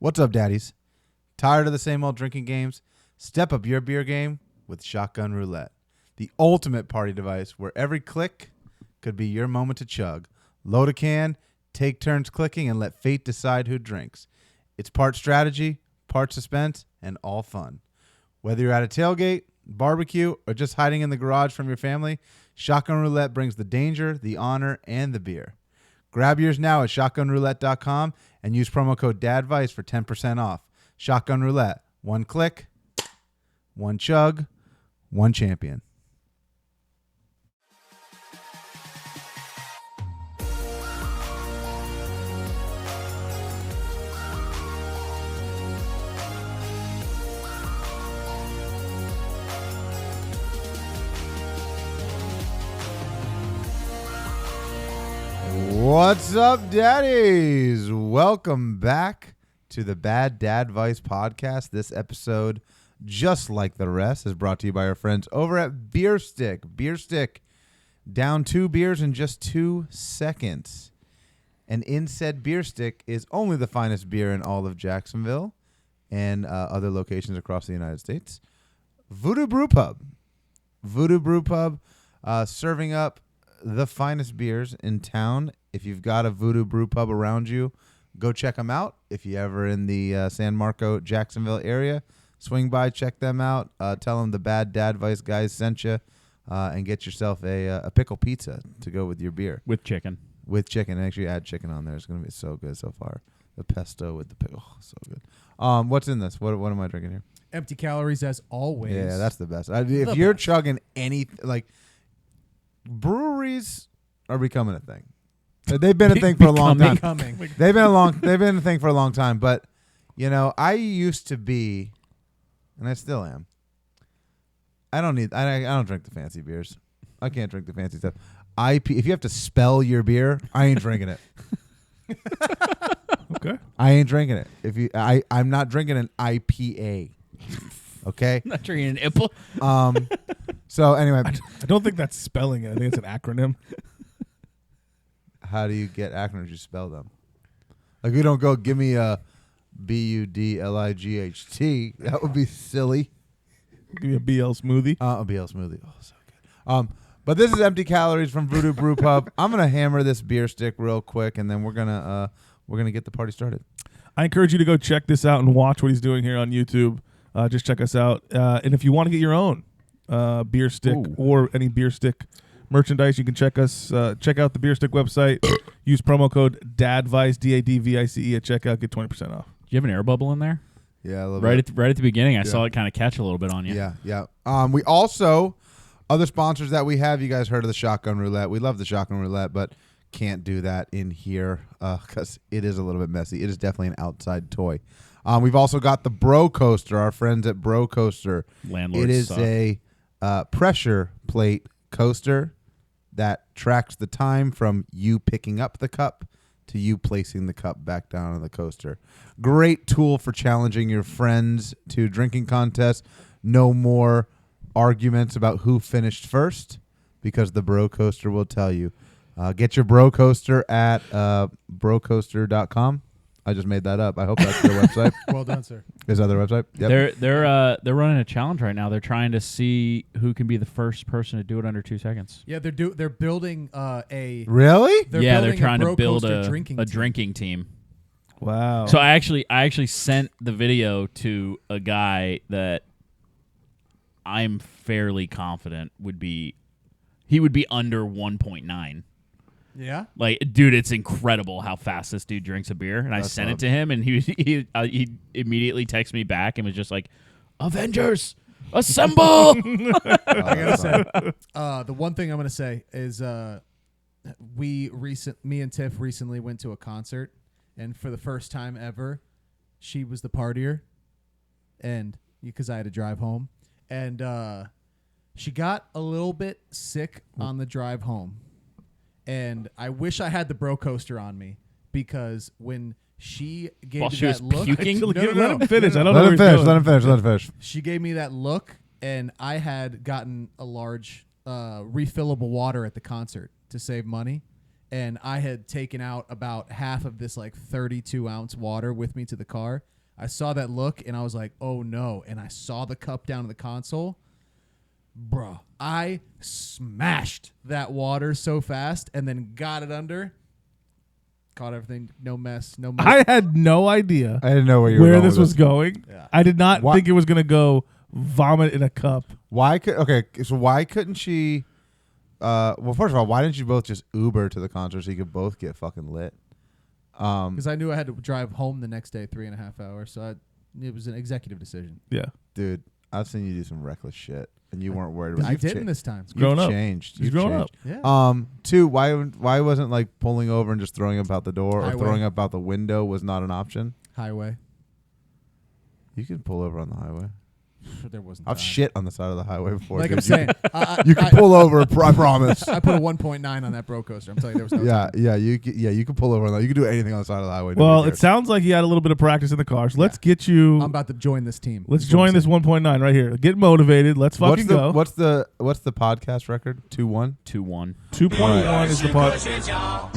What's up, daddies? Tired of the same old drinking games? Step up your beer game with Shotgun Roulette, the ultimate party device where every click could be your moment to chug. Load a can, take turns clicking, and let fate decide who drinks. It's part strategy, part suspense, and all fun. Whether you're at a tailgate, barbecue, or just hiding in the garage from your family, Shotgun Roulette brings the danger, the honor, and the beer. Grab yours now at shotgunroulette.com and use promo code DADVICE for 10% off. Shotgun Roulette. One click, one chug, one champion. What's up, daddies? Welcome back to the Bad Dadvice podcast. This episode, just like the rest, is brought to you by our friends over at Bierstick. Bierstick, down 2 beers in just 2 seconds. And in said Bierstick is only the finest beer in all of Jacksonville and other locations across the United States. VooDoo Brewpub. VooDoo Brewpub serving up the finest beers in town. If you've got a VooDoo Brewpub around you, go check them out. If you're ever in the San Marco, Jacksonville area, swing by, check them out. Tell them the Bad Dadvice guys sent you, and get yourself a pickle pizza to go with your beer. With chicken. With chicken. Actually, add chicken on there. It's going to be so good so far. The pesto with the pickle. Oh, so good. What's in this? What am I drinking here? Empty calories as always. Yeah, that's the best. If you're chugging anything, like, breweries are becoming a thing. They've been a thing for a long time. They've been a thing for a long time. But, you know, I used to be, and I still am. I don't drink the fancy beers. I can't drink the fancy stuff. If you have to spell your beer, I ain't drinking it. Okay. I ain't drinking it. I'm not drinking an IPA. Okay. Not drinking an Ipple. So anyway, I don't think that's spelling it. I think it's an acronym. How do you get acronyms? You spell them. Like, we don't go, give me a BUDLIGHT. That would be silly. Give me a BL smoothie. A BL smoothie. Oh, so good. But this is Empty Calories from VooDoo Brewpub. I'm gonna hammer this beer stick real quick, and then we're gonna get the party started. I encourage you to go check this out and watch what he's doing here on YouTube. Just check us out. And if you want to get your own beer stick or any beer stick merchandise, you can check out the Bierstick website. Use promo code DADVICE, DADVICE at checkout. Get 20% off. Do you have an air bubble in there? Yeah, a little right bit. Right at the beginning, I saw it kind of catch a little bit on you. Yeah. We also, other sponsors that we have, you guys heard of the Shotgun Roulette. We love the Shotgun Roulette, but can't do that in here because it is a little bit messy. It is definitely an outside toy. We've also got the Bro Coaster, our friends at Bro Coaster. Landlords It is suck. a pressure plate coaster that tracks the time from you picking up the cup to you placing the cup back down on the coaster. Great tool for challenging your friends to drinking contests. No more arguments about who finished first, because the Bro Coaster will tell you. Get your Bro Coaster at brocoaster.com. I just made that up. I hope that's their website. Well done, sir. Is that their website? Yep. They're running a challenge right now. They're trying to see who can be the first person to do it under 2 seconds. Yeah, they're building a. Really? They're trying to build a drinking team. Wow. So I actually sent the video to a guy that I'm fairly confident would be under 1.9. Yeah. Like, dude, it's incredible how fast this dude drinks a beer. And I sent it to him, and he immediately texted me back and was just like, "Avengers, assemble!" I gotta say, the one thing I'm gonna say is, me and Tiff recently went to a concert, and for the first time ever, she was the partier, and because I had to drive home, and she got a little bit sick on the drive home. And I wish I had the Bro Coaster on me, because when she gave me that look, puking? Let him finish. I don't Let know him finish. Let him finish. She gave me that look, and I had gotten a large refillable water at the concert to save money, and I had taken out about half of this like 32-ounce water with me to the car. I saw that look, and I was like, oh, no. And I saw the cup down in the console. Bruh, I smashed that water so fast and then got it under. Caught everything. No mess. No mess. I had no idea I didn't know where you were where going this with was going. Yeah. I did not Why- think it was going to go vomit in a cup. Why couldn't she? Well, first of all, why didn't you both just Uber to the concert so you could both get fucking lit? Because I knew I had to drive home the next day 3.5 hours. So it was an executive decision. Yeah. Dude, I've seen you do some reckless shit, and you weren't worried about. I You've didn't cha- this time. You've Grown up. changed. He's You've grown up. changed. Yeah. Two, why wasn't like pulling over and just throwing up out the door or Highway. throwing up out the window was not an option? Highway. You can pull over on the highway. There wasn't. I've time. shit on the side of the highway before. Like dude. I'm saying, You can pull over. I promise. I put a 1.9 on that bro coaster. I'm telling you, there was no time. You can pull over on that. You can do anything on the side of the highway. Well, Nobody it cares. sounds like you had a little bit of practice in the car. So let's get you. I'm about to join this team. Let's Is what I'm join this saying. 1.9 right here. Get motivated. Let's fucking go. What's the podcast record? 2-1. 2-1. 2.1 is the pod. 2-1.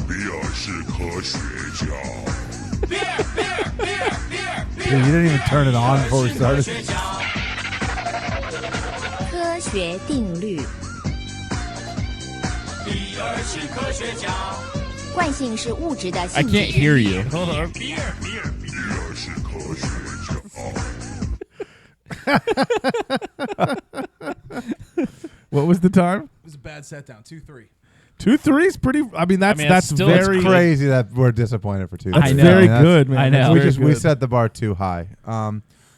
Dude, you didn't even turn it on before we started. 科学定律。惯性是物质的 I 性质 can't hear you. Hold on. What was the time? It was a bad set down. 2-3. 2-3 is pretty. I mean, that's that's still- it's very Crazy that we're disappointed for 2. That's I know. very That's- good, man. I That's know. We very just we good. set the bar too high.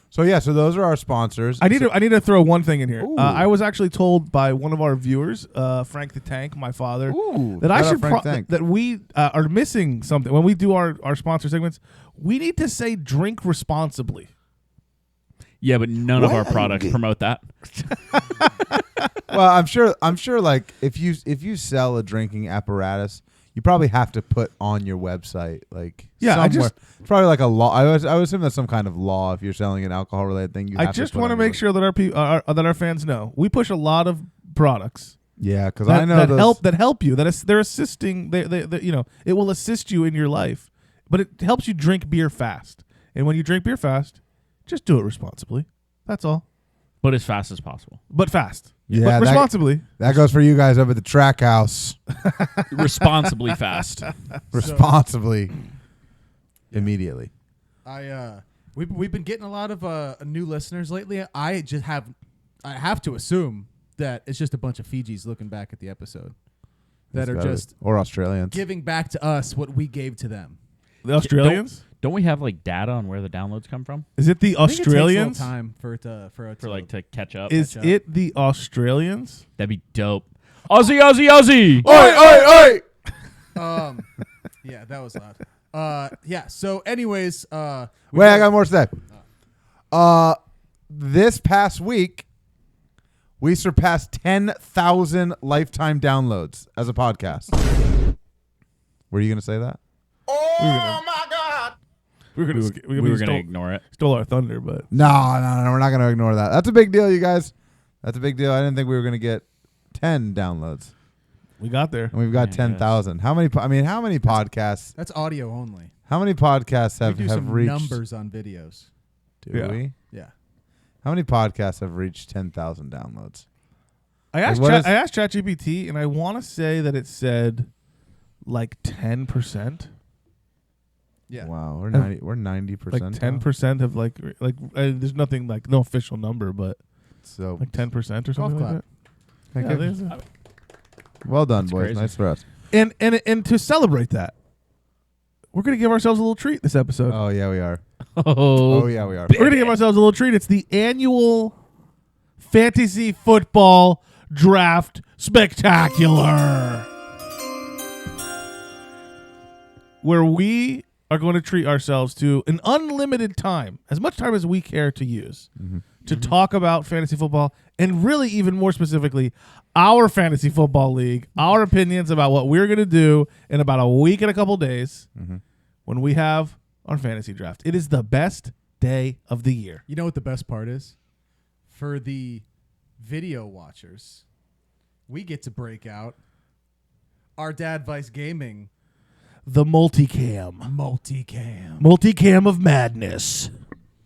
So those are our sponsors. I need to throw one thing in here. Ooh. I was actually told by one of our viewers, Frank the Tank, my father, Ooh, that I shout out should Frank Tank. that we are missing something when we do our sponsor segments. We need to say drink responsibly. Yeah, but none of our products promote that. Well, I'm sure. Like if you sell a drinking apparatus, you probably have to put on your website, like Yeah, I somewhere. just- It's probably like a law. I would assume that's some kind of law if you're selling an alcohol related thing. I just want to make sure that our fans know we push a lot of products Yeah, because that, I know that those, help you. They're assisting. They it will assist you in your life, but it helps you drink beer fast. And when you drink beer fast, just do it responsibly. That's all. But as fast as possible. But fast. Yeah, but that- responsibly. that goes for you guys up at the track house. Responsibly fast. Responsibly, immediately. We've been getting a lot of new listeners lately. I have to assume that it's just a bunch of Fijis looking back at the episode that That's are gotta just be. Or Australians. giving back to us what we gave to them. The Australians? Don't we have like data on where the downloads come from Is it the I think it takes a Australians? little time for it to to catch up? Is catch up. it the Australians? That'd be dope. Aussie, Aussie, Aussie. Oi, oi, oi! Yeah, that was loud. Yeah. So, anyways, Wait, I got more to say. This past week, we surpassed 10,000 lifetime downloads as a podcast. Were you going to say that? We were going to ignore it. stole our thunder, but No, we're not going to ignore that. That's a big deal, you guys. That's a big deal. I didn't think we were going to get 10 downloads, we got there. and we've got Yeah, 10,000. How many? How many podcasts? that's audio only. How many podcasts We do have some reached? numbers on videos. Do Yeah. we? Yeah. How many podcasts have reached 10,000 downloads? I asked what is- I asked ChatGPT, and I want to say that it said like 10%. Yeah. Wow, we're Have- 90%. Like 10% of like there's nothing like no official number, but So like 10% or Golf something like clap. that. thank Yeah, you. there's a- Well done, That's boys. crazy. Nice for us. and to celebrate that, we're gonna give ourselves a little treat this episode. Oh yeah, we are. Oh, Oh yeah, we are. We're gonna give ourselves a little treat. It's the annual fantasy football draft spectacular, where we are going to treat ourselves to an unlimited time, as much time as we care to use, to talk about fantasy football, and really even more specifically, our fantasy football league, our opinions about what we're going to do in about a week and a couple days when we have our fantasy draft. It is the best day of the year. You know what the best part is? For the video watchers, we get to break out our Dadvice Gaming the multicam. Multicam of madness.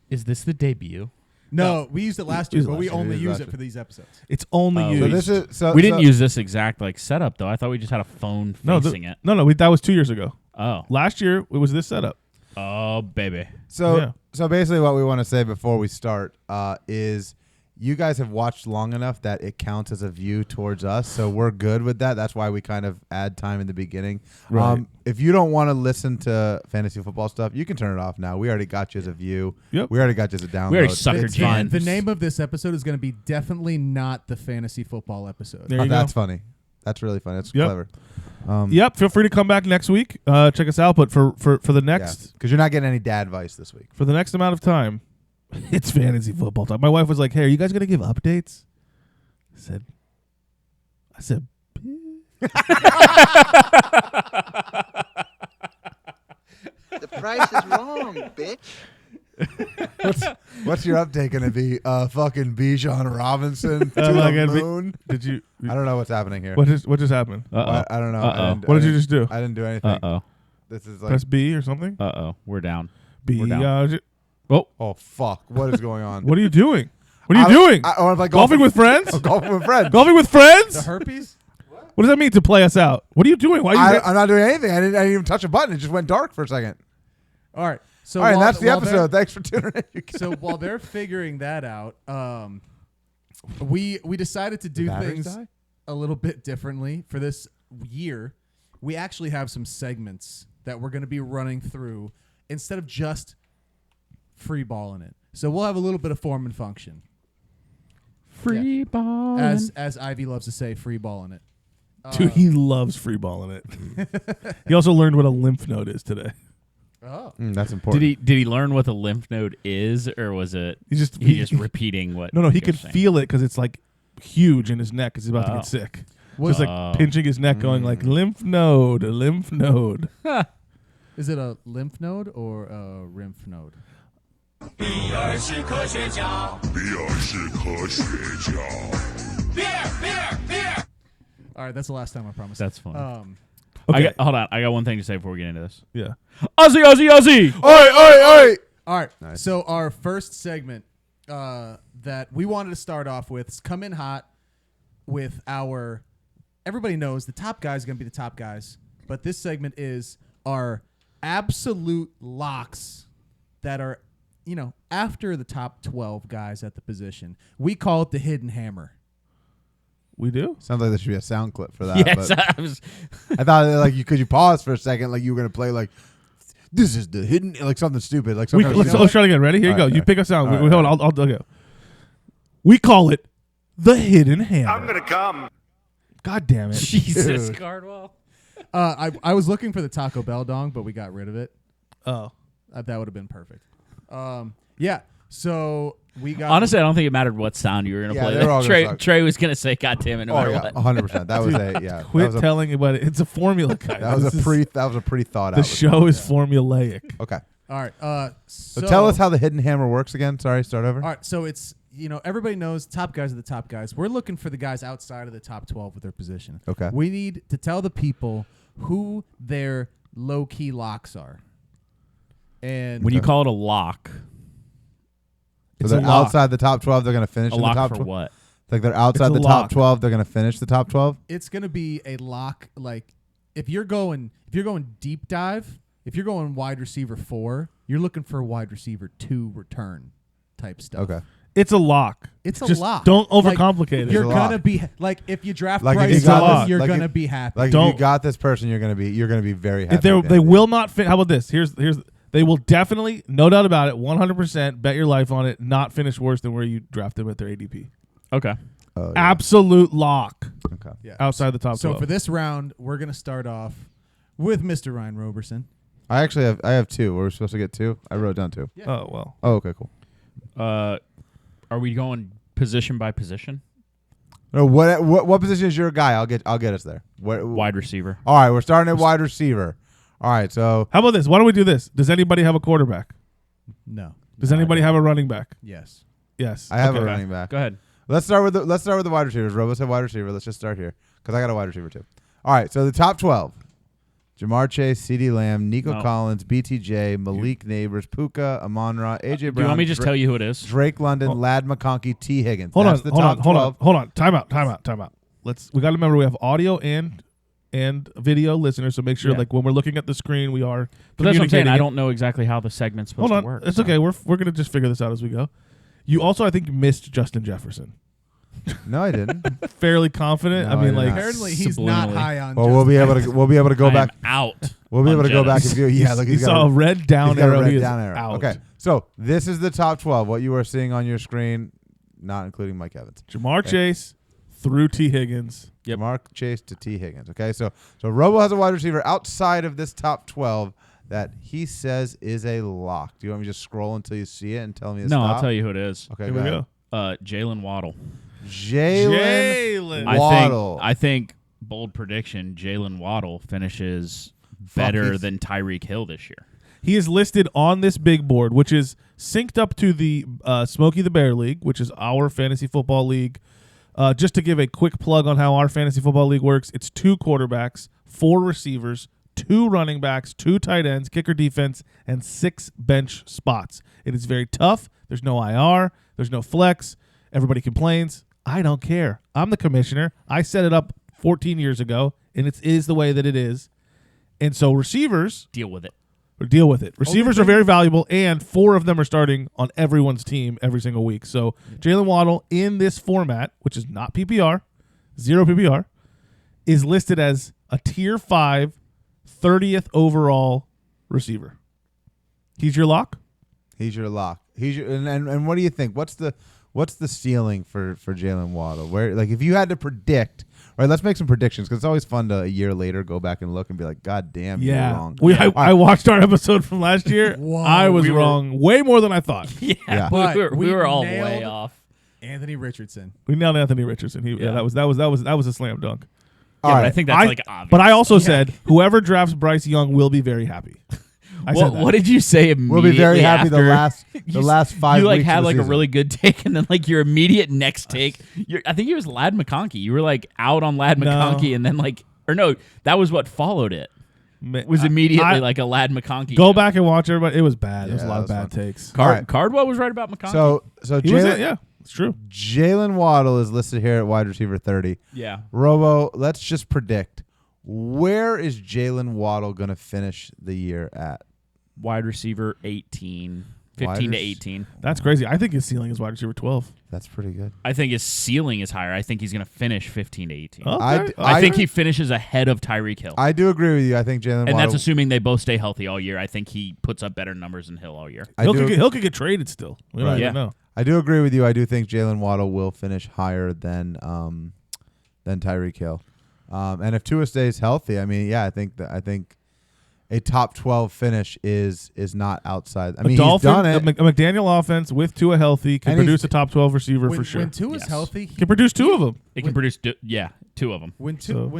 Is this the debut? No, we used it last year, but we only used use last it for these episodes. It's only Oh, used. So this is so We didn't so- use this exact setup though. I thought we just had a phone facing it. No, that was 2 years ago. Oh. Last year it was this setup. Oh baby. So Yeah. so basically, what we want to say before we start is, you guys have watched long enough that it counts as a view towards us. So we're good with that. That's why we kind of add time in the beginning. Right. If you don't want to listen to fantasy football stuff, you can turn it off now. We already got you as a view. Yep. We already got you as a download. We already suckered fine. The name of this episode is going to be definitely not the fantasy football episode. There you go. That's funny. That's really funny. That's Yep. clever. Yep. Feel free to come back next week. Check us out. But for the next because you're not getting any Dadvice this week. for the next amount of time, it's fantasy football time. My wife was like, "Hey, are you guys gonna give updates?" I said, The price is wrong, bitch. What's your update going to be? Fucking Bijan Robinson to Oh my the God, moon? "Did you? I don't know what's happening here. What just happened? I don't know. Uh-oh. What did you just do? I didn't do anything. Uh-oh. This is like, Press B or something? Uh-oh. We're down. B. We're down. Oh. oh fuck, what is going on? What are you doing? What are you doing? I'm like Golfing with friends? golfing with friends. Golfing with friends? The herpes? What does that mean to play us out? What are you doing? Why are you? I'm not doing anything. I didn't even touch a button. It just went dark for a second. All right. So All right, and while- that's the while episode. Thanks for tuning in. You So while they're figuring that out, we decided to do batteries things die? a little bit differently for this year. We actually have some segments that we're going to be running through instead of just free balling it. So we'll have a little bit of form and function, Free ball. as Ivy loves to say, free balling it. Dude, he loves free balling it. He also learned what a lymph node is today. Oh, that's important. Did he learn what the lymph node is, or was it He's just repeating what? No, he you're could saying? feel it because it's like huge in his neck because he's about to Oh. get sick. Was Just like pinching his neck, going like lymph node, a lymph node. is it a lymph node or a lymph node? All right, that's the last time, I promise. That's fun. Okay. Hold on. I got one thing to say before we get into this. Yeah. Ozzy, Ozzy, Ozzy. Oi! All right. Nice. So our first segment that we wanted to start off with is come in hot with our. Everybody knows the top guys are going to be the top guys, but this segment is our absolute locks that are, after the top 12 guys at the position. We call it the hidden hammer. We do? Sounds like there should be a sound clip for that. Yes, but I was. I thought like you pause for a second, like you were gonna play like this is the hidden, like something stupid, like some kind of Let's try it again. Ready? Here you All go. right, You all pick us out. right, Hold on. I'll go. We call it the hidden hammer. I'm gonna come. God damn it. Jesus, Cardwell. I was looking for the Taco Bell dong, but we got rid of it. Oh. That would have been perfect. Yeah. So we got. Honestly, I don't think it mattered what sound you were going to Yeah, play. they were all gonna suck. Trey was going to say, "God damn it!" No Oh matter yeah, what. 100%. That was that Quit was a, telling about it. It's a formula, guys. that was This a is- pretty thought out. The show is formulaic. Okay. All right. So tell us how the hidden hammer works again. Sorry, start over. All right. So it's everybody knows top guys are the top guys. We're looking for the guys outside of the top 12 with their position. Okay. We need to tell the people who their low key locks are. And When you call it a lock, So It's they're a lock. outside the top 12. They're going to finish a in the lock top for 12. what? Like they're outside It's a the top lock. 12. They're going to finish the top 12. it's gonna be a lock. Like if you're going deep dive, if you're going wide receiver 4, you're looking for a wide receiver 2 return type stuff. Okay. It's a lock. It's a Just lock. Don't Like, overcomplicate it. You're a gonna lock. be like if you draft Like, if Bryce you got Young, this- you're like, gonna if- be happy. Like if Don't- you got this person, you're going to be very happy. If they at the they end of will not fit. How about this? Here's they will definitely, no doubt about it, 100% bet your life on it, not finish worse than where you draft them at their ADP. Okay. it. Oh, yeah. Absolute lock Okay. Yeah. outside the top 12. So for this round, we're gonna start off with Mr. Ryan Roberson. I actually have two. Were we supposed to get two? I wrote down two. Oh, well. Oh, okay, cool. Are we going position by position? No, what position is your guy? I'll get us there. Wide receiver. All right, we're starting at wide receiver. All right, so How about this? Why don't we do this? Does anybody have a quarterback? No. Does anybody have a running back? Yes. Yes. I have Okay. a running back. Go ahead. Let's start with the wide receivers. Robo said wide receiver. Let's just start here because I got a wide receiver too. All right, so the top 12: Jamar Chase, CeeDee Lamb, Nico No. Collins, BTJ, Malik Neighbors, Puka, Amon-Ra, AJ Brown. Do you want me to just tell you who it is? Drake London, Lad McConkey, T. Higgins. Hold That's on, the hold top on, hold 12. on, hold on. Time out. We got to remember we have audio and video listeners, so make sure Yeah. like when we're looking at the screen, we are. But that's what I'm saying. communicating I it. don't know exactly how the segment's supposed Hold on, to work. it's so. okay. We're gonna just figure this out as we go. You also, I think, missed Justin Jefferson. No, I didn't. Fairly confident. No, I mean, I did like not. Apparently, he's not Subliminally. high on. Well, we'll be able to go I am back. out. We'll be on able to go back Jettis. and view. Yeah, look, he he's got saw a red down he's got a arrow. red He is down arrow. out. Okay, so this is the top 12. What you are seeing on your screen, not including Mike Evans. Jamar Chase through T. Higgins. Yep. Mark Chase to T. Higgins. Okay, so Robo has a wide receiver outside of this top 12 that he says is a lock. Do you want me to just scroll until you see it and tell me to No, stop? I'll tell you who it is. Okay, Here go we ahead. go. Jalen Waddle. Jalen Jalen. Waddle. I think bold prediction. Jalen Waddle finishes Fuck, better he's- than Tyreek Hill this year. He is listed on this big board, which is synced up to the Smokey the Bear League, which is our fantasy football league. Just to give a quick plug on how our fantasy football league works, it's 2 quarterbacks, 4 receivers, 2 running backs, 2 tight ends, kicker defense, and 6 bench spots. It is very tough. There's no IR. There's no flex. Everybody complains. I don't care. I'm the commissioner. I set it up 14 years ago, and it is the way that it is. And so receivers Deal with it. deal with it. Receivers are very valuable, and 4 of them are starting on everyone's team every single week. So Jalen Waddle in this format, which is not PPR, 0 PPR, is listed as a tier 5, 30th overall receiver. He's your lock? He's your lock. He's your, and what do you think? What's the ceiling for Jalen Waddle? Where, like, if you had to predict, right? Let's make some predictions because it's always fun to a year later go back and look and be like, God damn, you're wrong. I watched our episode from last year. Whoa, I was we were- wrong way more than I thought. Yeah. But we were all nailed way off. Anthony Richardson. We nailed Anthony Richardson. Yeah. That was a slam dunk. All Yeah, but right. I think that's like obvious. But I also said whoever drafts Bryce Young will be very happy. I said that. What did you say immediately? We'll be very happy after? the last 5 You like weeks had of the like a season. really good take, and then like your immediate next take. I think it was Lad McConkey. You were like out on Lad No. McConkey, and then like, or no, that was what followed it. Was immediately I- like a Lad McConkey. Go back and watch everybody. It was bad. There was Yeah, a lot of that was bad takes. All right. Cardwell was right about McConkey. So He was it, yeah, it's true. Jalen Waddle is listed here at wide receiver 30. yeah, Robo, let's just predict. Where is Jalen Waddle going to finish the year at? wide receiver 18, Wide 15 to rec- 18. That's crazy. I think his ceiling is wide receiver 12. That's pretty good. I think his ceiling is higher. I think he's going to finish 15 to 18. Okay. I think he finishes ahead of Tyreek Hill. I do agree with you. I think Jalen and Waddle. that's assuming they both stay healthy all year. I think he puts up better numbers than Hill all year. Hill could get traded still. We don't Right. even Yeah. know. I do agree with you. I do think Jalen Waddle will finish higher than Tyreek Hill. And if Tua stays healthy, I mean, yeah, I think a top 12 finish is not outside. I mean, he's done it. A McDaniel offense with Tua healthy can And he's- produce a top 12 receiver When, for sure. when Tua's Yes. healthy, Can produce 2 of them. It can produce, 2 of them. when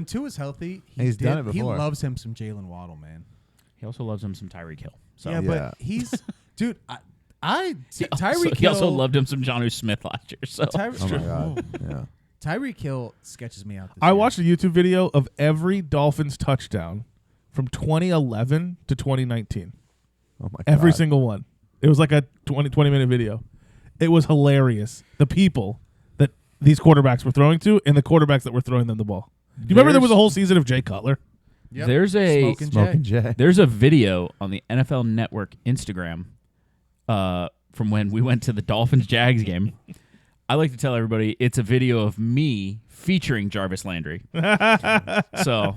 Tua's healthy, He's done it He before. loves him some Jalen Waddle, man. He also loves him some Tyreek Hill. So Yeah, Yeah. but he's dude. Tyreek he also Hill. loved him some Jonnu Smith last year. So Oh my god. Yeah. Tyreek Hill sketches me out. This I year. watched a YouTube video of every Dolphins touchdown from 2011 to 2019. Oh my Every god. single one. It was like a 20-minute video. It was hilarious. The people that these quarterbacks were throwing to and the quarterbacks that were throwing them the ball. Do you remember there was a whole season of Jay Cutler? Yep. There's a Smoking Jay. there's a video on the NFL Network Instagram from when we went to the Dolphins Jags game. I like to tell everybody it's a video of me featuring Jarvis Landry. So Oh,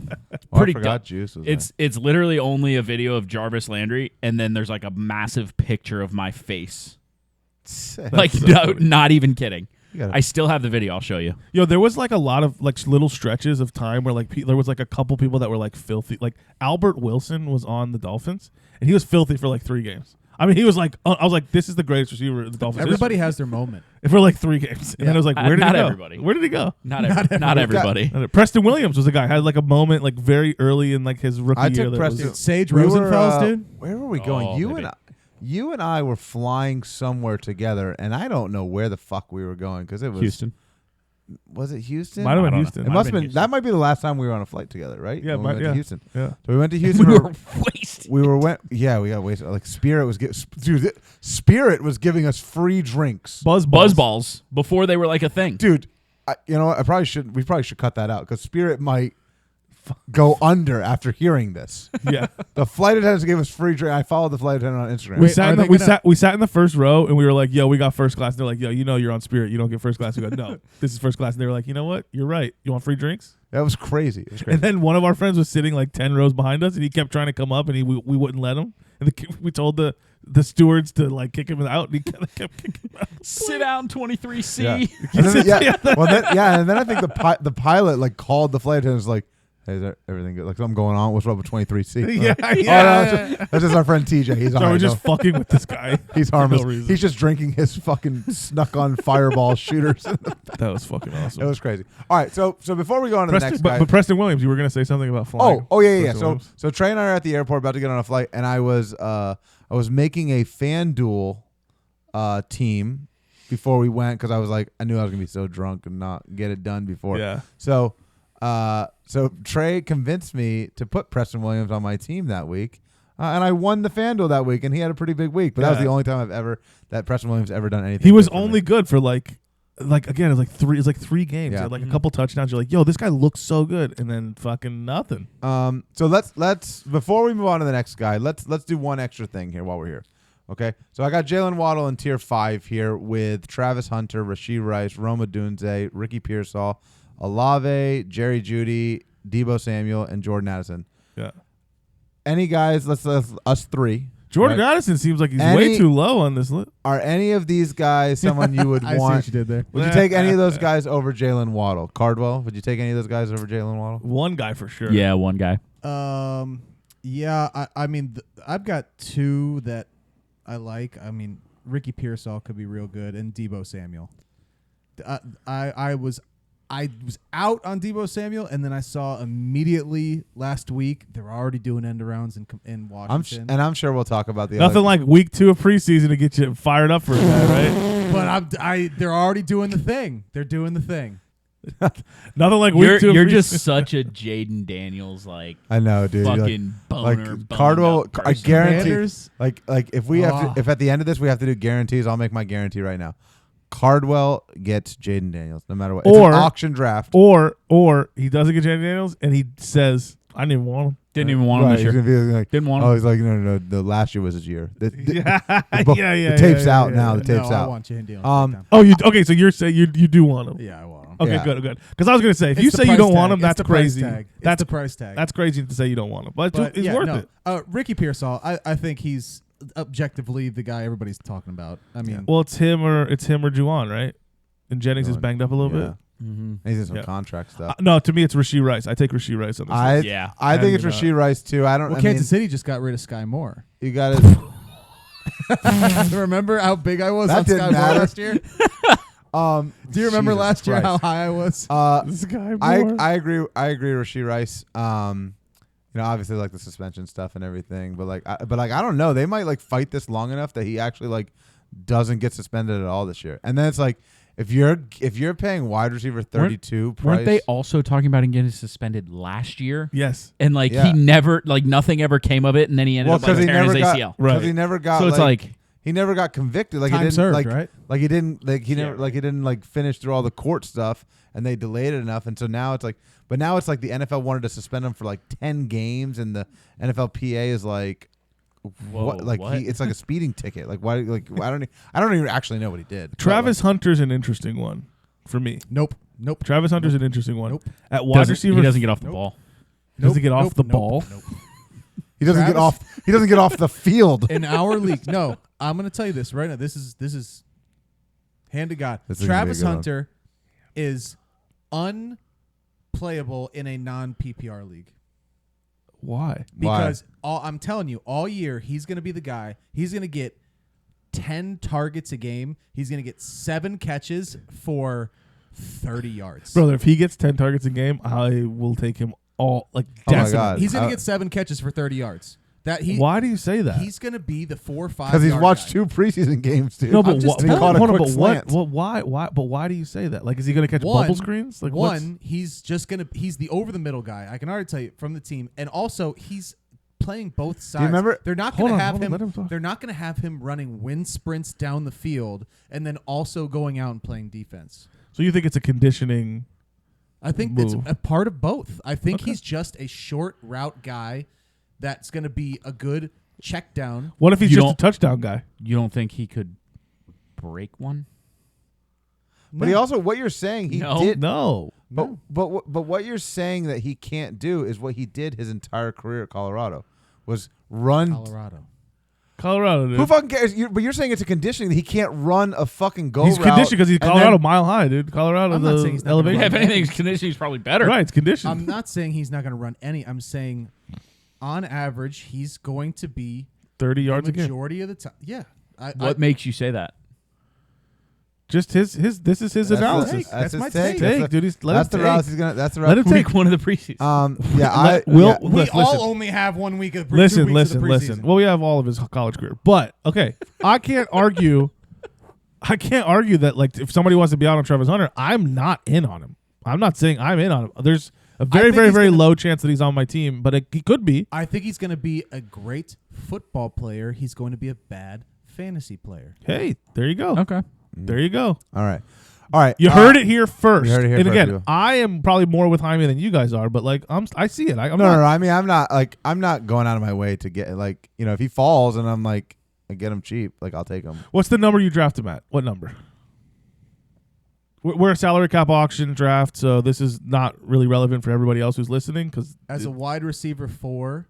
pretty I forgot dope. Juice was It's literally only a video of Jarvis Landry, and then there's like a massive picture of my face. there. Like So no, funny. not even kidding. You gotta- I still have the video. I'll show you. Yo, there was like a lot of like little stretches of time where like there was like a couple people that were like filthy. Like Albert Wilson was on the Dolphins, and he was filthy for like 3 games. I mean, he was like, I was like, this is the greatest receiver the Dolphins. Everybody has their moment. for like 3 games, and then I was like, where did Not he go? everybody. Where did he go? Not everybody. Preston Williams was the guy had like a moment like very early in like his rookie I year. took that Preston. was, Sage We were, Rosenfels, dude. Where were we going? Oh, baby. You and I were flying somewhere together, and I don't know where the fuck we were going because it was Houston. Was it Houston? Might have I been don't Houston. It Might must have have been been. That might be the last time we were on a flight together, right? Yeah, When we went to yeah. Houston. Yeah. So we went to Houston. We were wasted. we got wasted. Like Spirit was Spirit was giving us free drinks. Buzzballs before they were like a thing. Dude, you know what? We probably should cut that out because Spirit might go under after hearing this. Yeah. The flight attendants gave us free drink. I followed the flight attendant on Instagram. We Wait, sat are in the, they we gonna- sat we sat in the first row and we were like, yo, we got first class. And they're like, yo, you know you're on Spirit. You don't get first class. We go, no, this is first class. And they were like, you know what? You're right. You want free drinks? That was crazy. It was crazy. And then one of our friends was sitting like 10 rows behind us and he kept trying to come up and we wouldn't let him. And we told the stewards to like kick him out and he kind of kept kicking him out. Sit down, 23C. Yeah. And then, and then I think the pilot like called the flight attendant and was like, hey, is there everything good? Like something going on? What's up with 23C? Yeah, Oh, no, that's just our friend TJ. He's So all we're right. just fucking with this guy. He's for no harmless. reason. He's just drinking his fucking snuck on fireball shooters. That was fucking awesome. It was crazy. All right, so before we go on to the Preston, next guy. but Preston Williams, you were going to say something about flying. Yeah. Preston Williams. So Trey and I are at the airport about to get on a flight, and I was making a FanDuel team before we went because I was like, I knew I was gonna be so drunk and not get it done before. Yeah. So Trey convinced me to put Preston Williams on my team that week, and I won the FanDuel that week, and he had a pretty big week. But that was Yeah. the only time that Preston Williams ever done anything. He was good for me. only good for like again, it's like three games. Yeah. He had like a couple touchdowns. You're like, yo, this guy looks so good, and then fucking nothing. So let's before we move on to the next guy, let's do one extra thing here while we're here. Okay, so I got Jalen Waddle in tier 5 here with Travis Hunter, Rashee Rice, Roma Dunze, Ricky Pearsall, Olave, Jerry Jeudy, Debo Samuel, and Jordan Addison. Yeah. Any guys? Let's us three. Jordan right? Addison seems like he's way too low on this list. Are any of these guys someone you would I see want? what you did there. Would you take any of those guys over Jalen Waddle? Cardwell, would you take any of those guys over Jalen Waddle? One guy for sure. Yeah, one guy. Yeah, I mean, I've got two that I like. I mean, Ricky Pearsall could be real good, and Debo Samuel. I was out on Debo Samuel, and then I saw immediately last week they were already doing end arounds in Washington. I'm sure we'll talk about the Nothing other. like week 2 of preseason to get you fired up for a guy, right? But they're already doing the thing. They're doing the thing. Nothing like week 2 of You're preseason. just such a Jaden Daniels like I know, dude. fucking boner. Like Cardwell, I guarantee. Commanders? Like if we have to, if at the end of this we have to do guarantees, I'll make my guarantee right now. Cardwell gets Jaden Daniels no matter what. It's Or- an auction draft. Or he doesn't get Jaden Daniels, and he says, I didn't even want him. Didn't even want him Right, this he's year. gonna be like, Didn't want him. oh, he's like, no. The last year was his year. The tape's tape's out now. The No, tape's I out. want Jalen Daniels. Oh, you okay? So you're saying you do want him? Yeah, I want him. Okay, Yeah. good. Because I was gonna say, if It's you the say you price don't want tag. him, that's It's the price crazy. tag. It's That's the price tag. That's crazy to say you don't want him, but, But it's yeah, worth no. it. Ricky Pearsall, I think he's objectively the guy everybody's talking about. I mean, Well, it's him or Juwan, right? And Jennings is Juwan, banged up a little Yeah. bit. Mm-hmm. He's in some Yeah. contract stuff. No, to me it's Rasheed Rice. I take Rasheed Rice on this. I list. Yeah. I think it's And, Rashee Rice too. I don't. well, I Kansas mean, City just got rid of Sky Moore. you got to. Remember how big I was That on didn't Sky Moore matter. last year? Do you remember Jesus last year how Christ. high I was? This guy. I agree. I agree. Rashee Rice. You know, obviously like the suspension stuff and everything, but I don't know. They might like fight this long enough that he actually like doesn't get suspended at all this year. And then it's like if you're paying wide receiver 32 price, Weren't they also talking about him getting suspended last year? Yes. And like Yeah. he never, like nothing ever came of it, and then he ended up like he tearing never his got ACL. Right. he never got. So it's like he never got convicted. Like Time he didn't served, like right? like he didn't like he never Yeah. like he didn't like finish through all the court stuff, and they delayed it enough, and so now it's like. But now it's like the NFL wanted to suspend him for like 10 games, and the NFLPA is like, Whoa, what? Like what? it's like a speeding ticket. Like why? Like I don't even actually know what he did. Travis Hunter's an interesting one for me. Nope. Travis Hunter's an interesting one. Nope. At wide receiver, he doesn't get off the Nope. ball. doesn't get off the ball. Nope. He doesn't get Travis- off. He doesn't get off the field. In our league, no. I'm going to tell you this right now. This is hand to God. This is gonna be a Travis good one. Hunter is unplayable in a non-PPR league. Why? Because I'm telling you, all year he's going to be the guy. He's going to get 10 targets a game. He's going to get 7 catches for 30 yards. Brother, if he gets 10 targets a game, I will take him all like Oh my definitely. God. He's going to get 7 catches for 30 yards. Why do you say that? He's going to be the 4 or 5 Because he's yard watched guy. 2 preseason games, dude. No, but just he caught a hold on, quick but slant. why do you say that? Like, is he going to catch One- bubble screens? Like, he's the over the middle guy. I can already tell you from the team, and also he's playing both sides. you remember- They're not Hold going to on, have let him him. talk. They're not going to have him running wind sprints down the field and then also going out and playing defense. So you think it's a conditioning? I think move. it's a part of both. I think Okay. he's just a short route guy that's going to be a good check down. What if he's You just a don't- touchdown guy? You don't think he could break one? But he also, what you're saying, he No. did. No. But what you're saying that he can't do is what he did his entire career at Colorado, was run. Colorado, dude. Who fucking cares? But you're saying it's a conditioning that he can't run a fucking go He's route. conditioned because he's and Colorado then- mile high, dude. Colorado, I'm not saying the he's not gonna elevation. Yeah, run. if anything's conditioning, he's probably better. Right, it's conditioned. I'm not saying he's not going to run any. I'm saying on average, he's going to be 30 yards the a game. majority of the time. Yeah. What makes you say that? Just his. This is his That's analysis. That's his my take. take. That's Take, dude. Let That's him the take. route he's gonna. That's the Let route. him take. Week 1 of the preseason. Yeah, Will- we listen. all only have 1 week of Listen. 2 weeks of the Listen. preseason. Well, we have all of his college career, but okay, I can't argue. I can't argue that like if somebody wants to be out on Travis Hunter, I'm not in on him. I'm not saying I'm in on him. There's a very, think very, he's very gonna- low chance that he's on my team, but he could be. I think he's going to be a great football player. He's going to be a bad fantasy player. Hey, there you go. Okay. There you go. All right. All right. You heard it here first. you heard it here and first, again, people. I am probably more with Jaime than you guys are, but like I see it. I'm No. not. I mean, I'm not going out of my way to get if he falls and I'm like, I get him cheap, like I'll take him. What's the number you draft him at? What number? We're a salary cap auction draft, so this is not really relevant for everybody else who's listening. Because As a wide receiver for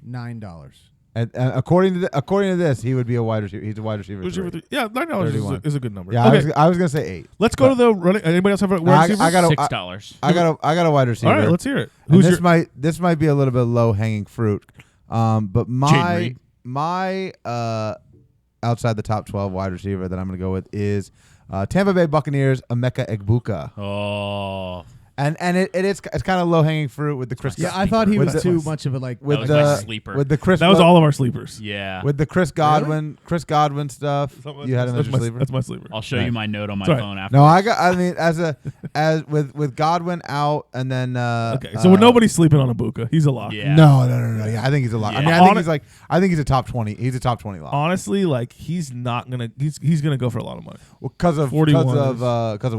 $9. And according to this, he would be a wide receiver. He's a wide receiver. three. yeah, $9 is a good number. Yeah, Okay, I was gonna say 8. let's go to the running. Anybody else have a No, wide receiver? I got $6. I got a wide receiver. All right, let's hear it. And Who's this might be a little bit low hanging fruit, but Jaden my outside the top 12 wide receiver that I'm gonna go with is Tampa Bay Buccaneers Emeka Egbuka, Oh. and it's kind of low hanging fruit with the Chris. Yeah, I thought he with was the- too much of a with was the my sleeper. with the Chris. that was all of our sleepers. Yeah. with the Chris Godwin stuff. You had him as that's your my, sleeper. That's my sleeper. I'll show Right. you my note on my Sorry. phone after. No, I mean as with Godwin out and then Okay, so nobody's sleeping on Ibuka. He's a lock. Yeah. No. Yeah, I think he's a lot. I Yeah. mean, I think he's a top 20. He's a top 20 lock. Honestly, like he's not gonna. He's gonna go for a lot of money Because of 41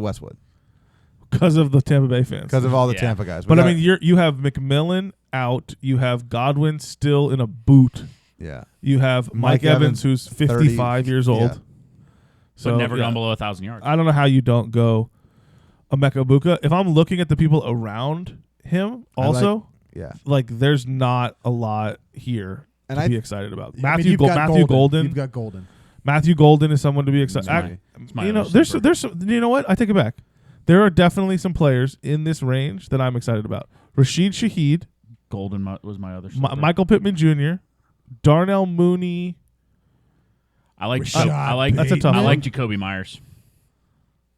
Westwood. because of the Tampa Bay fans. Because of all the Yeah. Tampa guys. But I mean, you have McMillan out. You have Godwin still in a boot. yeah. You have Mike Mike Evans, Evans, who's 55 years old. yeah. So never yeah. gone below 1,000 yards. I don't know how you don't go Emeka Egbuka. If I'm looking at the people around him, also Yeah. like there's not a lot here And to I- be excited about. I mean, Matthew you've got Matthew Golden. You've got Golden. Matthew Golden is someone to be excited. It's my You know, other there's sleeper. some, you know what? I take it back. There are definitely some players in this range that I'm excited about. Rashid Shaheed, Golden was my other sleeper. Michael Pittman Jr., Darnell Mooney. I like Rashad That's a tough I one. like Jacoby Myers.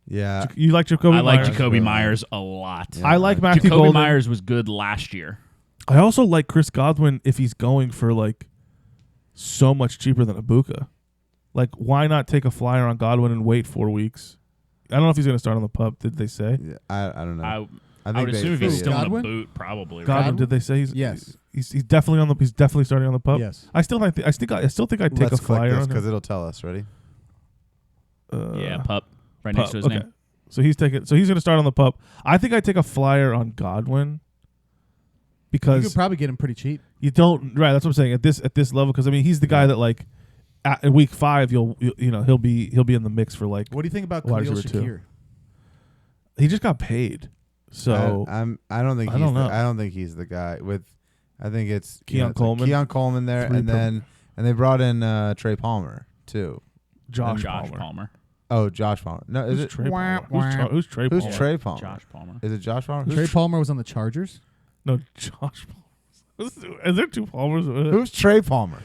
Yeah. You like Jacoby I like Myers? Jacoby Myers a lot. Yeah. I like Matthew Jacoby Golden. Myers was good last year. I also like Chris Godwin if he's going for like so much cheaper than Ibuka. Like, why not take a flyer on Godwin and wait 4 weeks? I don't know if he's going to start on the pup. Did they say Yeah, I don't know. I would they- assume if he's yeah. still Godwin? in a boot, probably. Godwin? Right? Did they say Yes. He's definitely on the. He's definitely starting on the pup. Yes. I still think. I still think I'd take Let's a flyer click this on because him. it'll tell us. Ready? Yeah, pup. Right Pup, next to his okay. name. So he's taking. So he's going to start on the pup. I think I'd take a flyer on Godwin You because could probably get him pretty cheap. you don't. Right. That's what I'm saying. At this level, because I mean, he's the guy that like at week 5, he'll be in the mix for like. What do you think about Wide Khalil receiver too. Shakir? He just got paid. So I don't think I don't know. I don't think he's the guy with. I think it's Keon it's like Coleman. Keon Coleman there, Three and per- then they brought in Trey Palmer too. Josh Josh Palmer. Palmer. Oh, Josh Palmer. No, is Who's it Trey Palmer? Who's Trey who's Palmer? Trey Palmer? Josh Palmer. Is it Josh Palmer? Trey Palmer was on the Chargers. No, Josh Palmer. Is there two Palmers? Who's Trey Palmer?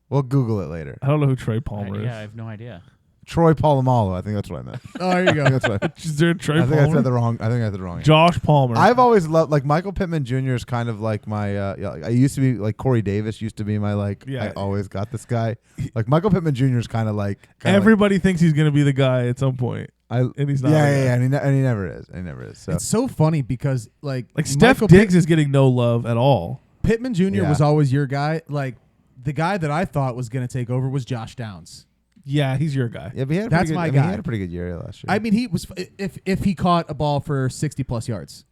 We'll Google it later. I don't know who Trey Palmer is. Yeah, I have no idea. Troy Polamalu. I think that's what I meant. Oh, there you go. That's what Is there a Trey I think I Palmer? said the wrong. I think I said the wrong. answer. Josh Palmer. I've always loved like Michael Pittman Jr. is kind of like my. I used to be like Corey Davis used to be my like. Yeah. I always got this guy. Like Michael Pittman Jr. is kind of like. Everybody thinks he's going to be the guy at some point. And he's not. Yeah, and he never is. And he never is. So It's so funny because like Steph Michael Diggs is getting no love at all. Pittman Jr. Yeah. was always your guy. Like the guy that I thought was going to take over was Josh Downs. Yeah, he's your guy. yeah, but he had a That's pretty good, my I mean, guy. He had a pretty good year last year. I mean, he was if he caught a ball for 60+ yards.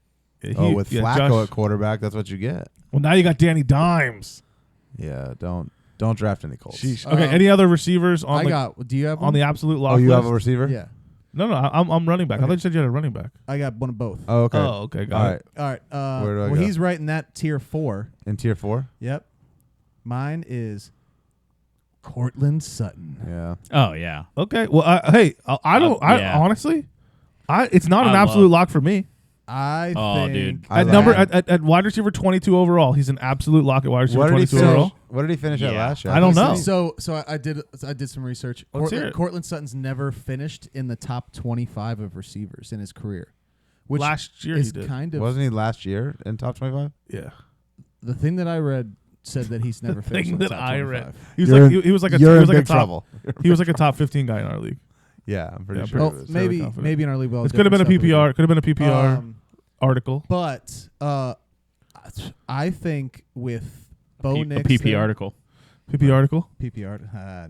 with Flacco Josh- at quarterback, that's what you get. Well, now you got Danny Dimes. Yeah, don't draft any Colts. Sheesh. Okay, any other receivers on Do you have one? on the absolute lock Oh, you list? have a receiver? Yeah. No, I'm running back. I thought you said you had a running back. I got one of both. Oh, okay. Oh, okay, got All it. right. All right. Where do I well, go? he's right in that tier 4. In tier 4? Yep. Mine is Cortland Sutton. Yeah. Oh yeah. Okay. Well, I don't. yeah. Honestly, it's not an I absolute love- I for me. I Oh, think dude. I At like number it. at wide receiver 22 overall, he's an absolute lock at wide receiver What did he 22 finish? overall. What did he finish at Yeah. last year? I don't think know. So I did some research. Let's hear it. Cortland Sutton's never finished in the top 25 of receivers in his career, which Last year is he did. kind of Wasn't he last year in top 25? Yeah. the thing that I read said that he's never finished Thing in the that top I 25. read. He was You're like in- he was like a You're he in was like a big top trouble. he was like a top 15 guy in our league. Yeah, I'm pretty Yeah, sure. Well, it was. maybe confident. maybe in our league. This could have been a PPR. Could have been a PPR article. But I think with Bo A Nix PP there- article. PP article. PPR.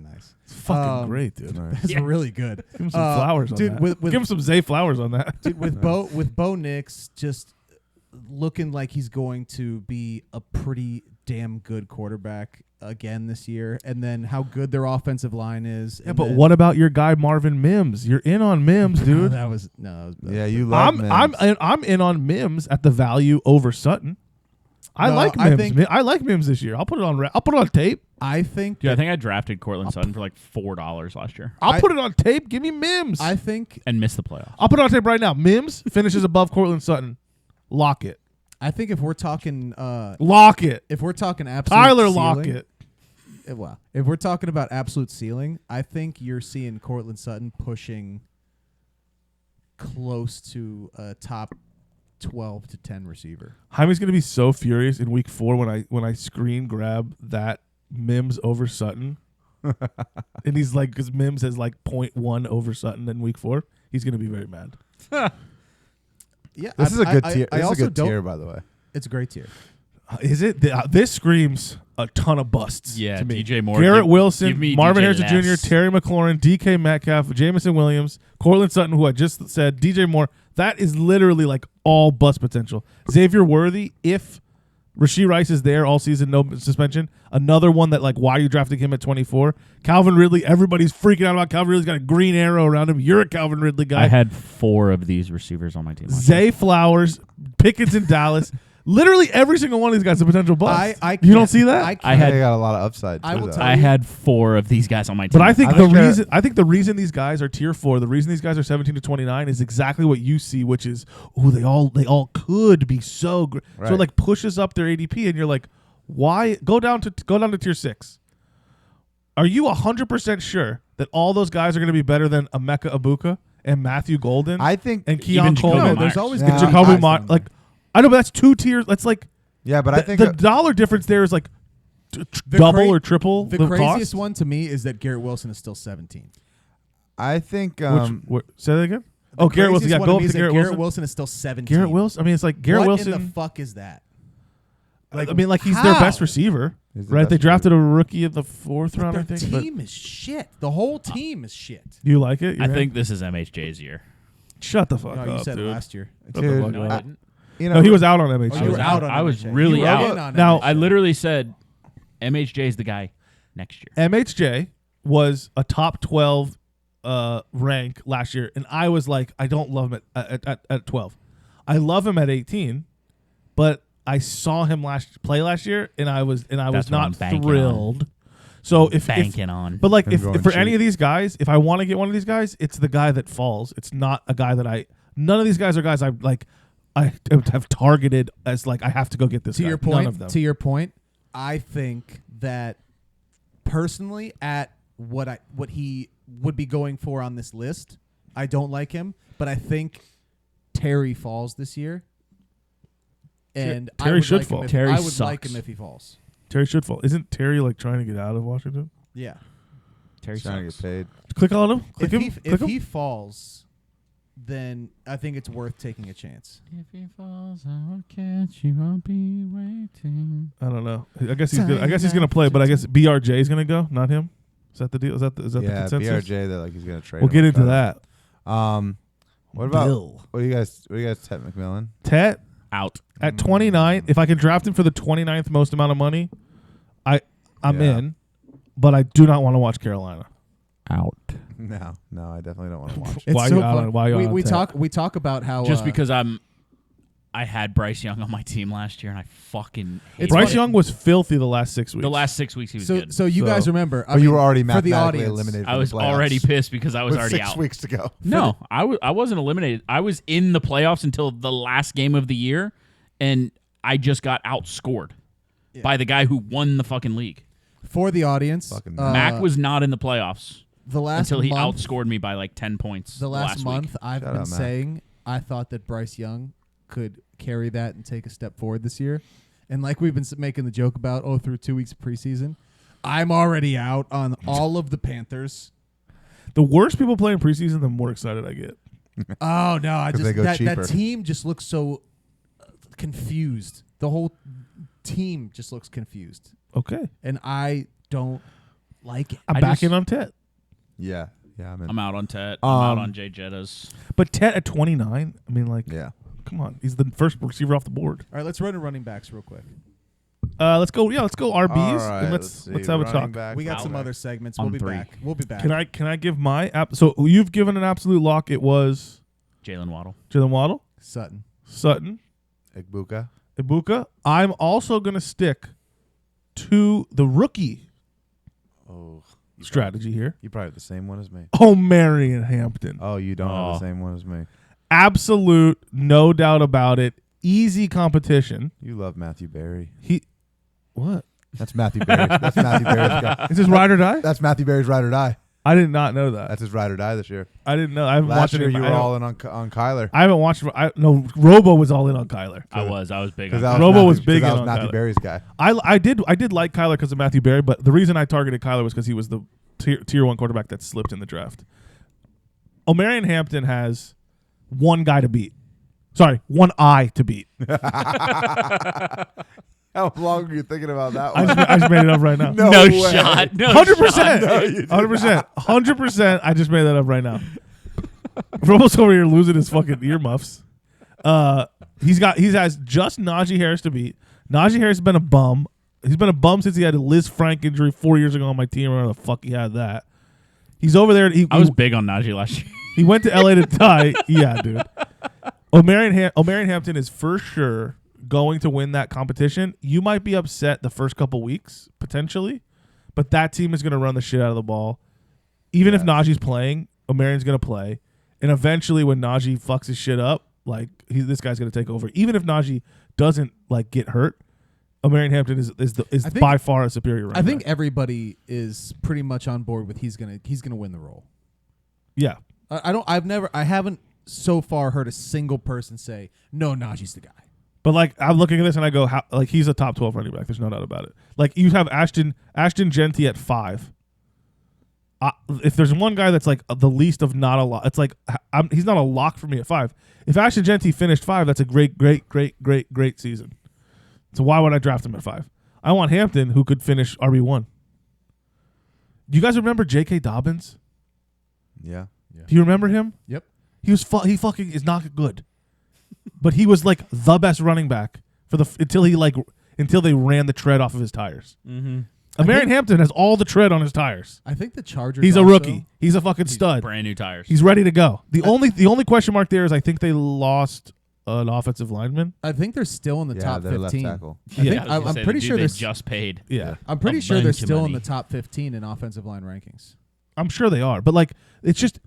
Nice. It's fucking Um, great, dude. Nice. That's really good. Give him some flowers on dude, that. with- Give him some Zay flowers on that. Dude, with Bo Nix just looking like he's going to be a pretty damn good quarterback again this year, and then how good their offensive line is. Yeah, but what about your guy Marvin Mims? You're in on Mims, dude. That was no. Yeah, you love I'm in on Mims at the value over Sutton. I No, like I Mims. think- I like Mims this year. I'll put it on. I'll put it on tape. I think. Dude, I think I drafted Cortland Sutton for like $4 last year I'll put it on tape. Give me Mims. I think. and missed the playoffs. I'll put it on tape right now. Mims finishes above Cortland Sutton. Lock it. I think if we're talking. Lock it. If we're talking absolute. Tyler ceiling, Lockett. Well, if we're talking about absolute ceiling, I think you're seeing Cortland Sutton pushing close to a top 12 to 10 receiver. Jaime's gonna be so furious in week 4 when I screen grab that Mims over Sutton, and he's like, because Mims has like 0.1 over Sutton in week 4. He's gonna be very mad. Yeah, This is a good I tier. This is a also good don't- tier, by the way. It's a great tier. Is it? This screams a ton of busts. Yeah, to me. DJ Moore. Garrett give Wilson, me Marvin DJ Harrison Jr., Ness. Terry McLaurin, DK Metcalf, Jamison Williams, Cortland Sutton, who I just said, DJ Moore. That is literally like all bust potential. Xavier Worthy, if Rashee Rice is there all season, no suspension. Another one that, like, why are you drafting him at 24? Calvin Ridley, everybody's freaking out about Calvin Ridley's got a green arrow around him. You're a Calvin Ridley guy. I had 4 of these receivers on my team. last Zay Flowers, Pickens in Dallas. Literally every single one of these guys is a potential bust. I You don't can't- see that? I I can't- had- They got a lot of upside. I too, will though. tell I had 4 of these guys on my team. But I think I think the reason these guys are tier 4, the reason these guys are 17 to 29 is exactly what you see, which is they all could be so great. So Right. it like pushes up their ADP, and you're like, why go down to tier 6? Are you 100% sure that all those guys are going to be better than Emeka Ibuka and Matthew Golden I think. and even Keon Jacoby Coleman? No, there's Myers. always Yeah. gonna be Jacoby guys Myers. down Like, there. I know, but that's 2 tiers. That's like Yeah, but I think the dollar difference there is like The double cra- or triple the the craziest cost. one to me is that Garrett Wilson is still 17. I think. Say that again. Oh, Garrett Wilson. Craziest Yeah, one go to up me to is that Garrett Wilson. Wilson is still 17. Garrett Wilson. I mean, it's like Garrett what Wilson. in the fuck is that? I mean, like he's their best how? receiver, He's the right? best They drafted a rookie in the 4th round, I Their think. But team is shit. The whole team is shit. you like it? I You're think in? this is MHJ's year. Shut the fuck No, up, you said dude. last year. Dude, fuck No, up. I didn't. you know, No, he was out on MHJ. Oh, you were out on I was MHJ. really You were out. in on Now- MHJ. I literally said MHJ's the guy next year. MHJ was a top 12 rank last year, and I was like, I don't love him at 12. I love him at 18, but I saw him play last year, and I was That's what not I'm banking thrilled. So if Banking on. but like I'm if going for cheap. any of these guys, if I want to get one of these guys, it's the guy that falls. It's not a guy that none of these guys are guys I have targeted as like I have to go get this to guy. your None point, of them. to your point, I think that personally at what would be going for on this list. I don't like him, but I think Terry falls this year. And Terry I would should like fall. Him if, Terry I would like sucks. him if he falls. Terry should fall. Isn't Terry like trying to get out of Washington? Yeah. Terry Trying to sucks. get paid. Click on him. Click If him. he, if he falls, then I think it's worth taking a chance. If he falls, I will catch you. I'll be waiting. I don't know. I guess he's gonna play, but I guess BRJ is gonna go, not him. Is that the deal? Is that the Yeah, consensus? BRJ. They're like he's gonna trade. We'll him get or into cut that. him. What about Bill. what do you guys? Ted McMillan? Tet Out. at 29. If I can draft him for the 29th most amount of money, I'm Yeah. in. But I do not want to watch Carolina. Out. No, I definitely don't want to watch it. It's Why so you out fun. on- why you out on we Ted? talk about how Just because I had Bryce Young on my team last year, and I fucking hate It's Bryce funny. Young was filthy the last 6 weeks. the last 6 weeks. He was good. so you So- guys remember? I But you mean, were already for the mathematically audience. eliminated. I from was the playoffs already pissed because I was with already 6 out. weeks to go. No, I wasn't eliminated. I was in the playoffs until the last game of the year, and I just got outscored by the guy who won the fucking league. For the audience, Fucking Mac was not in the playoffs the last until he month, outscored me by like 10 points. the last month. week. I've Shout been out, Mac. saying I thought that Bryce Young could carry that and take a step forward this year. And like we've been making the joke about, through 2 weeks of preseason, I'm already out on all of the Panthers. The worse people play in preseason, the more excited I get. Oh no, I 'Cause just they go that cheaper. team just looks so confused. The whole team just looks confused, Okay. and I don't like it. I'm I back just- in on Tet. Yeah, I'm in. I'm out on Tet. I'm out Um, on Jay Jettas. But Tet at 29, I mean, like, Yeah. come on. He's the first receiver off the board. All right, let's run to running backs real quick. Let's go. Yeah, let's go RBs. All right, and let's see. have a Running talk. back, We got some fullback. other segments. On We'll be three. back. We'll be back. Can I give my app? So you've given an absolute lock. It was Jalen Waddle. Jalen Waddle, Sutton. Sutton, Igbuka. Ibuka. I'm also going to stick to the rookie Oh, strategy here. you probably have the same one as me. Oh, Marion Hampton. Oh, you don't have Oh. the same one as me. Absolute, no doubt about it. Easy competition. You love Matthew Berry. What? That's Matthew Berry. That's Matthew Berry's guy. Is this ride or die? That's Matthew Berry's ride or die. I did not know that. That's his ride or die this year. I didn't know. I haven't Last watched year it. you were all in on Kyler. I haven't watched. No, Robo was all in on Kyler. I was big Because on that Kyler. was Robo Matthew- was big that in was on Matthew Kyler. Berry's guy. I did like Kyler because of Matthew Berry, but the reason I targeted Kyler was because he was the tier 1 quarterback that slipped in the draft. O'Marion Hampton has one guy to beat. Sorry, one eye to beat. How long were you thinking about that I one? just made it up right now. No No way. shot. No 100%. No, you didn't. 100%. I just made that up right now. Robo's over here losing his fucking earmuffs. He has just Najee Harris to beat. Najee Harris has been a bum. He's been a bum since he had a Liz Frank injury 4 years ago on my team. Where the fuck he had that? He's over there. I was big on Najee last year. He went to LA to die. Yeah, dude. O'Marion Hampton is for sure going to win that competition. You might be upset the first couple weeks, potentially, but that team is going to run the shit out of the ball. Even if Najee's playing, O'Marion's going to play. And eventually when Najee fucks his shit up, like this guy's going to take over. Even if Najee doesn't like get hurt, O'Marion Hampton is think- by far a superior running I think back. everybody is pretty much on board with he's gonna win the role. Yeah. I haven't so far heard a single person say no. Najee's the guy. But like I'm looking at this and I go, he's a top 12 running back. There's no doubt about it. Like you have Ashton Genty at 5. If there's one guy that's like the least of not a lot, it's like he's not a lock for me at 5. If Ashton Genty finished 5, that's a great season. So why would I draft him at 5? I want Hampton, who could finish RB1. Do you guys remember J.K. Dobbins? Yeah. Do you remember him? Yep. He fucking is not good, but he was like the best running back for until they ran the tread off of his tires. Mm-hmm. Marion Hampton has all the tread on his tires. I think the Chargers. He's a also- rookie. He's a fucking stud. Brand new tires. He's ready to go. The only question mark there is I think they lost an offensive lineman. I think they're still in the Yeah, top they're left 15. tackle. I Yeah. think, I was gonna I'm say, pretty the sure dude they're they just paid. Yeah, I'm pretty a sure they're bunch of still in money. the top 15 in offensive line rankings. I'm sure they are. But like, it's just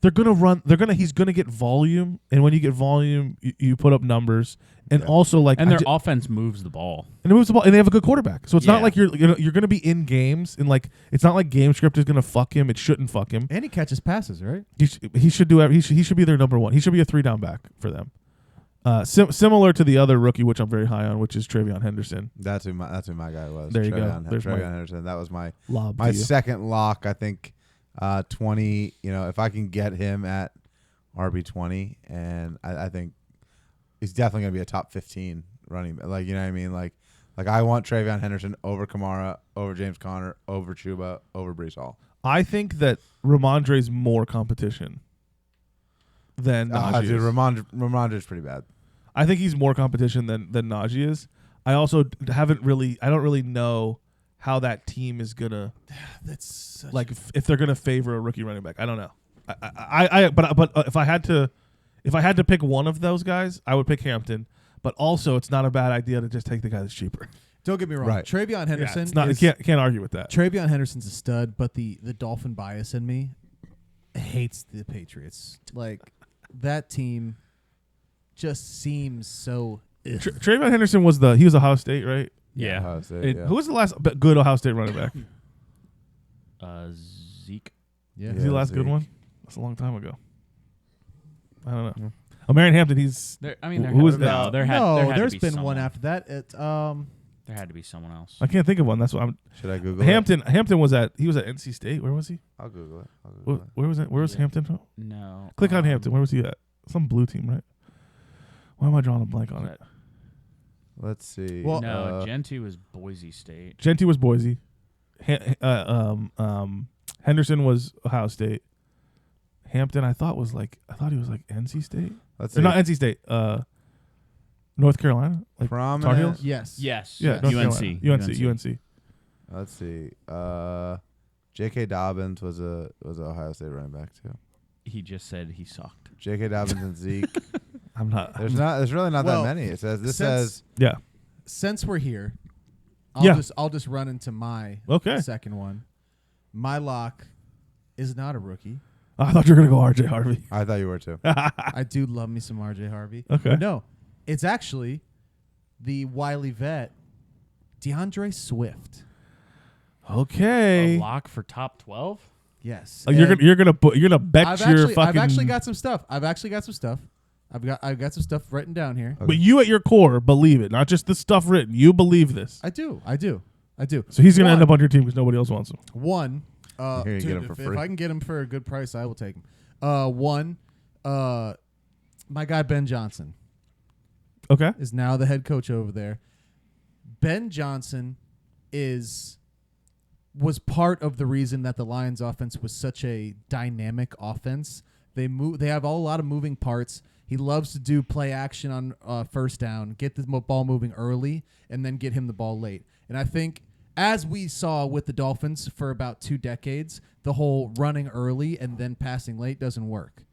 He's gonna get volume, and when you get volume, you put up numbers, and also like and their offense moves the ball, and it moves the ball, and they have a good quarterback. So it's not Yeah. like you're gonna be in games, and like it's not like game script is gonna fuck him. It shouldn't fuck him. And he catches passes, right? He should do. He should be their number one. He should be a 3-down back for them. Similar to the other rookie, which I'm very high on, which is Travion Henderson. That's who my guy was. There you go. Travion There's my Henderson. That was my lob to you. second lock. I think 20. If I can get him at RB20, and I think he's definitely gonna be a top 15 running. Like you know what I mean. Like I want Travion Henderson over Kamara, over James Conner, over Chuba, over Breece Hall. I think that Ramondre's more competition than Najee Dude, is. Ramondre's pretty bad. I think he's more competition than Najee is. I also I don't really know how that team is gonna That's like if they're gonna favor a rookie running back. I don't know. But if I had to pick one of those guys, I would pick Hampton. But also, it's not a bad idea to just take the guy that's cheaper. Don't get me wrong. Right. Travion Henderson. Yeah, it's not. You can't argue with that. Travion Henderson's a stud, but the Dolphin bias in me hates the Patriots. Like that team just seems so. Travion Henderson he was Ohio State, right? Yeah. Ohio State, yeah. Who was the last good Ohio State running back? Zeke. Yeah. Is he the last good Zeke. one? That's a long time ago. I don't know. Marion Hampton. He's There Who was that? No, there had there's to be been someone. one after that. There had to be someone else. I can't think of one. That's what I'm. Should I Google it? Hampton was at NC State. Where was he? I'll Google it. Where was it? Where was Yeah. Hampton from? No. Click on Hampton. Where was he at? Some blue team, right? Why am I drawing a blank on it? Let's see. Well- No, Gentry was Boise State. Genty was Boise. Henderson was Ohio State. Hampton, I thought he was like NC State. let's Or see. not NC State. North Carolina. Like Tar Prominent. Heels? Yes. Yes. Yeah, yes. North UNC. Carolina. UNC. Let's see. J.K. Dobbins was a Ohio State running back too. He just said he sucked. J.K. Dobbins and Zeke. I'm not. There's really not Well, that many. It says Yeah. Since we're here, Yeah. I'll just run into my Okay. second one. My lock is not a rookie. I thought you were gonna go RJ Harvey. I thought you were too. I do love me some RJ Harvey. Okay. But no, it's actually the wily vet, DeAndre Swift. Okay. A lock for top 12? Yes. You're And gonna bet I've your actually, fucking. I've actually got some stuff. I've got some stuff written down here. But you at your core believe it, not just the stuff written. You believe this. I do. So he's gonna end One- up on your team because nobody else wants him. One, Here you dude, get 'em for if free. I can get him for a good price, I will take him. One, my guy Ben Johnson Okay. is now the head coach over there. Ben Johnson was part of the reason that the Lions offense was such a dynamic offense. They have a lot of moving parts. He loves to do play action on first down, get the ball moving early, and then get him the ball late. And I think, as we saw with the Dolphins for about 2 decades, the whole running early and then passing late doesn't work.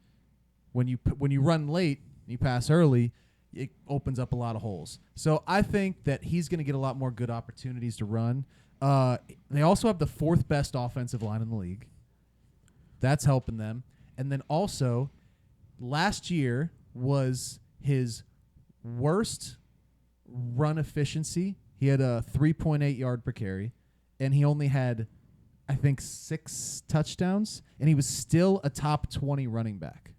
When you run late and you pass early, it opens up a lot of holes. So I think that he's going to get a lot more good opportunities to run. They also have the 4th best offensive line in the league. That's helping them. And then also, last year was his worst run efficiency. He had a 3.8 yard per carry, and he only had, I think, 6 touchdowns, and he was still a top 20 running back.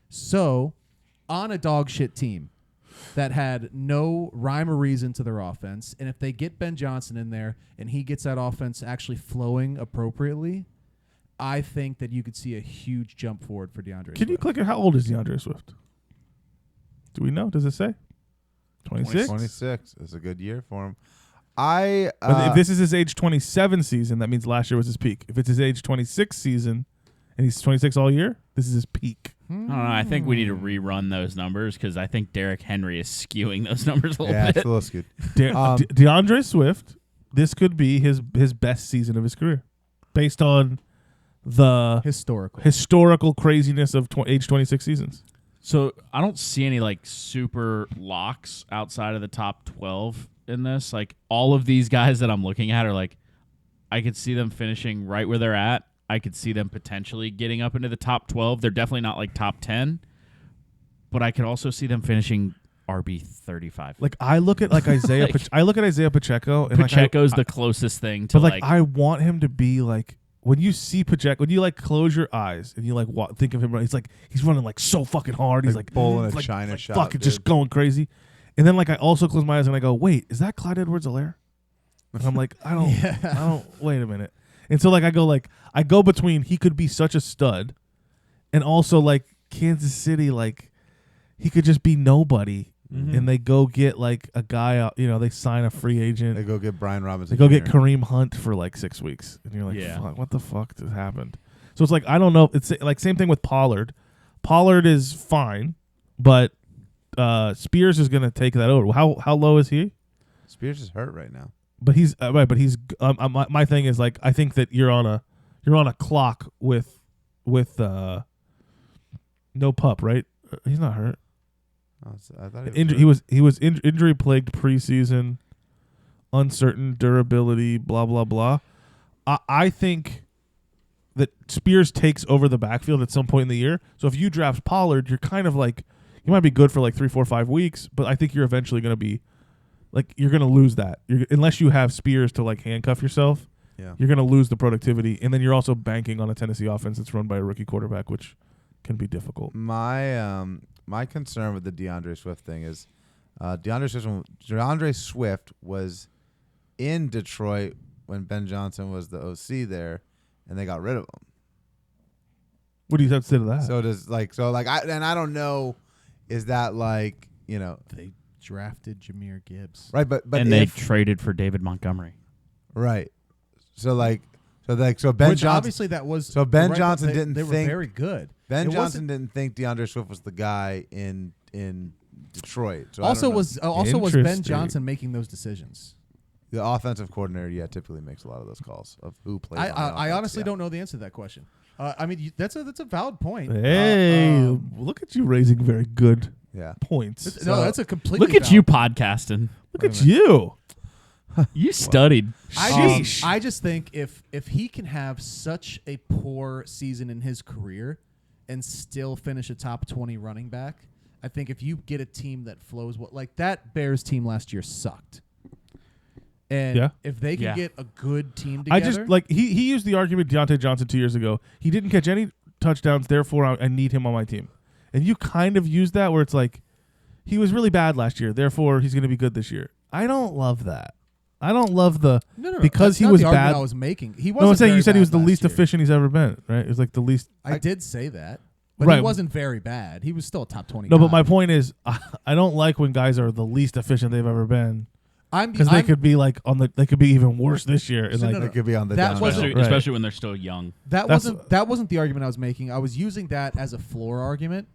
So, on a dog shit team that had no rhyme or reason to their offense, and if they get Ben Johnson in there and he gets that offense actually flowing appropriately, I think that you could see a huge jump forward for DeAndre Can you Swift. click it? How old is DeAndre Swift? Do we know? Does it say? 26? 26. It's a good year for him. But if this is his age 27 season, that means last year was his peak. If it's his age 26 season and he's 26 all year, this is his peak. I don't know. I think we need to rerun those numbers because I think Derrick Henry is skewing those numbers a little Yeah, it's bit. a little skewed. DeAndre Swift, this could be his best season of his career based on the historical craziness of age 26 seasons. So I don't see any like super locks outside of the top 12 in this. Like all of these guys that I'm looking at are like, I could see them finishing right where they're at I could see them potentially getting up into the top 12. They're definitely not like top 10, but I could also see them finishing RB 35. Like I look at like Isaiah, I look at Isaiah Pacheco, and Pacheco's the closest thing to but like I want him to be like when you see Pacheco, when you like close your eyes and you like think of him, he's running like so fucking hard. He's like bowling a like, China like shot, fucking dude. just going crazy. And then like I also close my eyes and I go, wait, is that Clyde Edwards-Helaire? And I'm like, I don't. Wait a minute. And so like I go between he could be such a stud, and also like Kansas City, like he could just be nobody. And they go get like a guy, they sign a free agent. They go get Brian Robinson. They go get Jr. Kareem Hunt for like 6 weeks. And you're like, fuck, what the fuck just happened? So it's like, I don't know. It's like same thing with Pollard. Pollard is fine, but Spears is going to take that over. How low is he? Spears is hurt right now. But he's right. But he's my thing is like I think that you're on a clock with no pup, right? He's not hurt. Oh, I thought he He was injury plagued preseason, uncertain durability, blah blah blah. I think that Spears takes over the backfield at some point in the year. So if you draft Pollard, you're kind of like you might be good for like 3, 4, 5 weeks, but I think you're eventually going to be like you're going to lose that unless you have Spears to like handcuff yourself. Yeah, you're going to lose the productivity, and then you're also banking on a Tennessee offense that's run by a rookie quarterback, which can be difficult. My concern with the DeAndre Swift thing is DeAndre Swift was in Detroit when Ben Johnson was the OC there, and they got rid of him. What do you have to say to that? I don't know, is that like They drafted Jahmyr Gibbs. right? But they traded for David Montgomery. Right. So Ben Johnson Obviously that was so Ben right, Johnson they, didn't they were think very good. Ben It Johnson wasn't- didn't think DeAndre Swift was the guy in Detroit. So Also was Ben Interesting. Johnson making those decisions. the offensive coordinator typically makes a lot of those calls of who plays. on the I offense, honestly don't know the answer to that question. I mean that's a valid point. Hey, look at you raising very good Yeah. points. No, that's a completely. Look at you podcasting. Look at you. You studied. I just think if he can have such a poor season in his career and still finish a top 20 running back, I think if you get a team that flows like that Bears team last year sucked. And if they can get a good team together. I just like he used the argument Deontay Johnson 2 years ago. He didn't catch any touchdowns, therefore I need him on my team. And you kind of use that where it's like he was really bad last year, therefore he's going to be good this year. I don't love that. I don't love the because that's he not was the argument bad. I was making. He No, wasn't. I'm saying very you said he was bad the least last year. efficient he's ever been, right? It was like the least. I did say that, but Right. he wasn't very bad. He was still a top 20. No, guy. but my point is, I don't like when guys are the least efficient they've ever been because they could be like they could be even worse this year. And So like no. They could be on the That down. wasn't- Especially, Right. especially when they're still young. That wasn't the argument I was making. I was using that as a floor argument.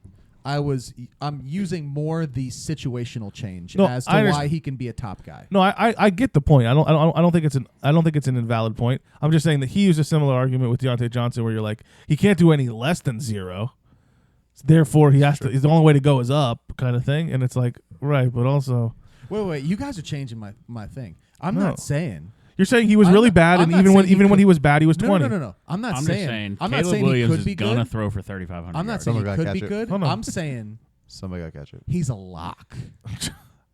I'm using more the situational change No, as to I why he can be a top guy. No, I get the point. I don't think it's an invalid point. I'm just saying that he used a similar argument with Deontay Johnson, where you're like he can't do any less than 0, therefore he has to. The only way to go is up, kind of thing. And it's like right, but also Wait, you guys are changing my thing. I'm No. not saying. you're saying he was really bad, I'm and not even saying when he he was bad, he was No, 20. no. I'm not I'm saying. just saying I'm not Caleb saying Williams he could be is gonna good. throw for 3,500 I'm not yards. saying he Someone gotta could be catch it. good. Hold on. I'm saying Somebody got to catch it. he's a lock.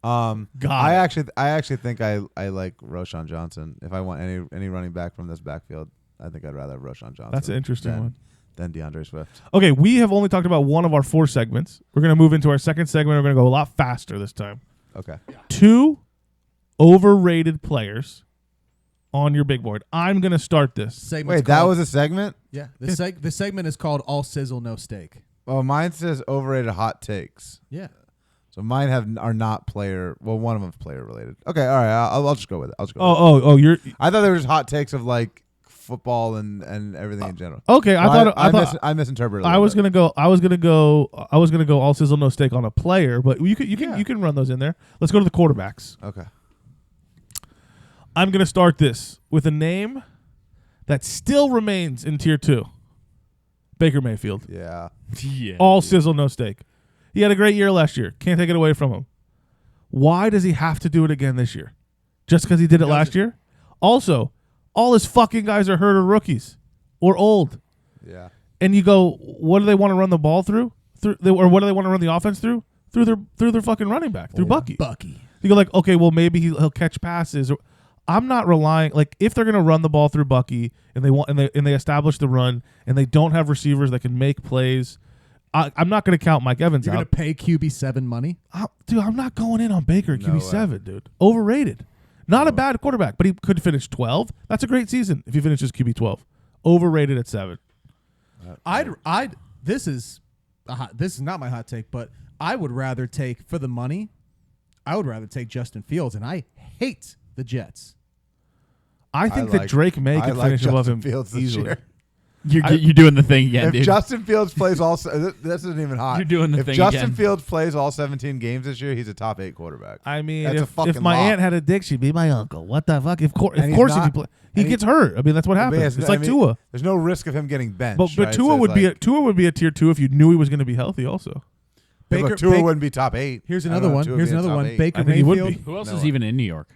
God. I actually think I like Roschon Johnson. If I want any running back from this backfield, I think I'd rather have Roschon Johnson. That's an interesting one. Than DeAndre Swift. Okay, we have only talked about one of our 4 segments. We're going to move into our second segment. We're going to go a lot faster this time. Okay. 2 overrated players on your big board. I'm going to start this. Segment's Wait, that called- was a segment? yeah. The segment is called All Sizzle No Steak. Oh, mine says overrated hot takes. Yeah. So mine are not player. Well, one of them's player related. Okay, all right. I'll just go with it. I'll just go. Oh, you're I thought there were just hot takes of like football and everything in general. okay. I misinterpreted. I was gonna go all sizzle no steak on a player, but you can run those in there. Let's go to the quarterbacks. Okay. I'm gonna start this with a name that still remains in tier 2. Baker Mayfield. Yeah. Yeah. All sizzle no steak. He had a great year last year. Can't take it away from him. Why does he have to do it again this year? Just because he did it last year? Also, all his fucking guys are hurt or rookies. or old. Yeah. And you go, what do they want to run the ball through? Or what do they want to run the offense through? Through their fucking running back, through Bucky. You go like, okay, well maybe he'll catch passes. Or, I'm not relying like if they're gonna run the ball through Bucky and they establish the run and they don't have receivers that can make plays. I'm not gonna count Mike Evans. You're out. gonna pay QB7 money, Dude. I'm not going in on Baker at No QB7, dude. Overrated. Not a bad quarterback, but he could finish 12. That's a great season if he finishes QB 12. Overrated at 7. This is not my hot take, but I would rather take for the money. I would rather take Justin Fields, and I hate the Jets. I think that Drake May could finish above him Fields this easily. year. You're doing the thing again, If dude. Justin Fields plays this isn't even hot. You're doing the if thing Justin again. Fields plays all 17 games this year, he's a top 8 quarterback. I mean, That's a if fucking my lock. aunt had a dick, she'd be my uncle. What the fuck? Of course, And if he's course not- if he gets hurt. I mean, that's what happens. It's like Tua. There's no risk of him getting benched. But right? Tua So would it's be like, Tua would be a tier 2 if you knew he was going to be healthy. Also, but Tua wouldn't be top 8. Here's I don't another know if one. Tua would Here's be in another top one. 8. Baker I think he would Mayfield. be. Who else No is way. even in New York?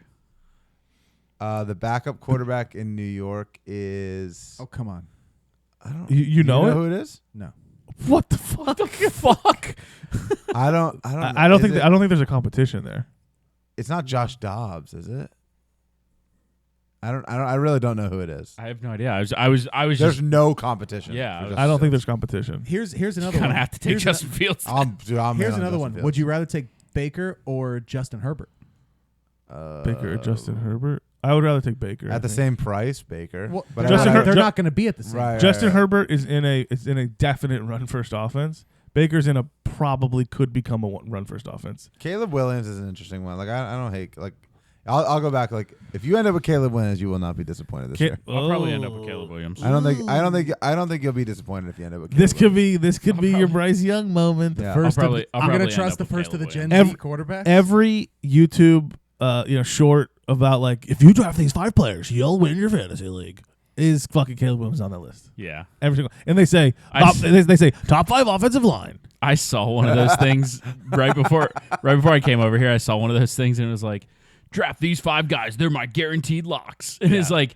The backup quarterback in New York is. Oh, come on. I don't. you know it? who it is? No. What the fuck? Fuck. I don't. I don't. I don't is think it- I don't think there's a competition there. It's not Josh Dobbs, is it? I really don't know who it is. I have no idea. I was There's just no competition. Yeah, for I Justin I don't think Fields. there's competition. Here's another kind one. of have to take Here's Justin Fields. I'm Here's in on another Justin one. Fields. Would you rather take Baker or Justin Herbert? Baker or Justin Herbert? I would rather take Baker. I At the think. same price, Baker. Well, but Justin they're Her- not going to be at the same. Right. Justin Herbert is in a definite run first offense. Baker's in a probably could become a run first offense. Caleb Williams is an interesting one. Like I don't hate like. I'll go back. Like if you end up with Caleb Williams, you will not be disappointed this year. I'll probably end up with Caleb Williams. I don't think you'll be disappointed if you end up with. This Caleb could be your Bryce Young moment. Yeah. First, I'll I'm going probably to trust end the up with first of the Caleb Gen Williams. Z quarterbacks. Every YouTube short about like if you draft these 5 players, you'll win your fantasy league. Is fucking Caleb Williams on that list? Yeah. Every single, and they say they say top 5 offensive line. I saw one of those things right before I came over here. I saw one of those things and it was like, draft these 5 guys. They're my guaranteed locks. And it's like,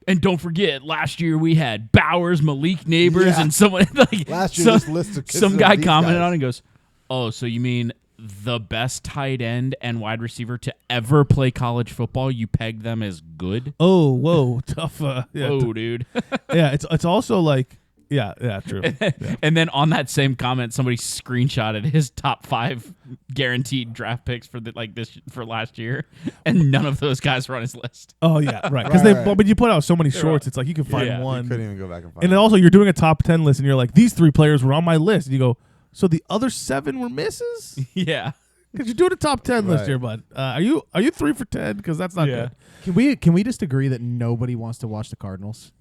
and don't forget, last year we had Bowers, Malik Neighbors, Yeah. and someone like Last year this list of some guy these commented guys. on it and goes, "Oh, so you mean the best tight end and wide receiver to ever play college football? You pegged them as good? Oh, whoa, tough. Yeah, Whoa, dude." yeah. It's also like true. Yeah. And then on that same comment, somebody screenshotted his top 5 guaranteed draft picks for last year, and none of those guys were on his list. Oh yeah, right. Because Right. but you put out so many shorts, it's like you can find Yeah. You one. couldn't even go back and find. And then also you're doing a top 10 list, and you're like, these 3 players were on my list. And you go, so the other 7 were misses? Yeah. Because you're doing a top 10 list Right. here, bud. Are you 3 for 10? Because that's not Yeah. good. Can we just agree that nobody wants to watch the Cardinals?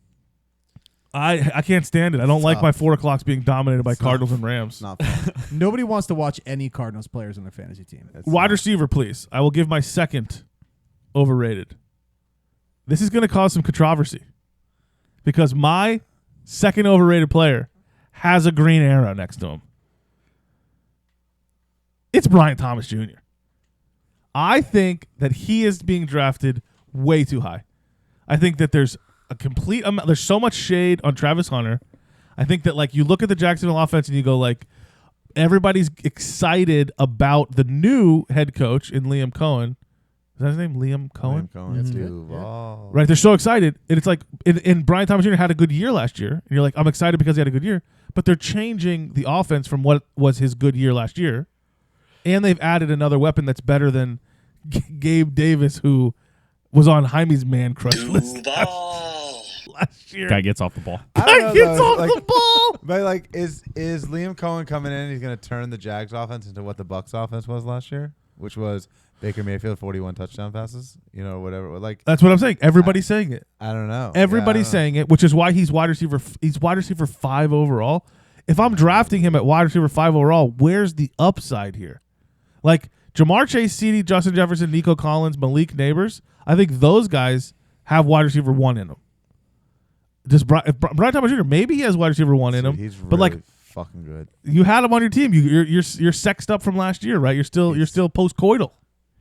I can't stand it. I don't like Stop. my 4 o'clocks being dominated by Stop. Cardinals and Rams. It's not fun. Nobody wants to watch any Cardinals players on their fantasy team. It's Wide not. receiver, please. I will give my second overrated. This is going to cause some controversy because my second overrated player has a green arrow next to him. It's Brian Thomas Jr. I think that he is being drafted way too high. I think that there's a complete amount. There's so much shade on Travis Hunter. I think that like you look at the Jacksonville offense and you go like, everybody's excited about the new head coach in Liam Cohen. Is that his name? Liam Cohen? Liam Cohen, Mhm. Duval. Right. They're so excited. And it's like, and Brian Thomas Jr. had a good year last year. And you're like, I'm excited because he had a good year. But they're changing the offense from what was his good year last year. And they've added another weapon that's better than Gabe Davis, who was on Jaime's man crush list last year. Guy gets off the ball. I don't know, Gets though, off like- the ball. But like, is Liam Cohen coming in? He's going to turn the Jags offense into what the Bucks offense was last year, which was Baker Mayfield 41 touchdown passes. You know, whatever. Like, That's what I'm saying. Everybody's saying it. I don't know. Everybody's saying it, which is why he's wide receiver. He's wide receiver 5 overall. If I'm drafting him at wide receiver 5 overall, where's the upside here? Like Jamar Chase, CeeDee, Justin Jefferson, Nico Collins, Malik Neighbors. I think those guys have wide receiver 1 in them. Just Brian Thomas Jr. Maybe he has wide receiver 1 in him, He's but really like fucking good. you had him on your team. You're sexed up from last year, right? You're still post-coital.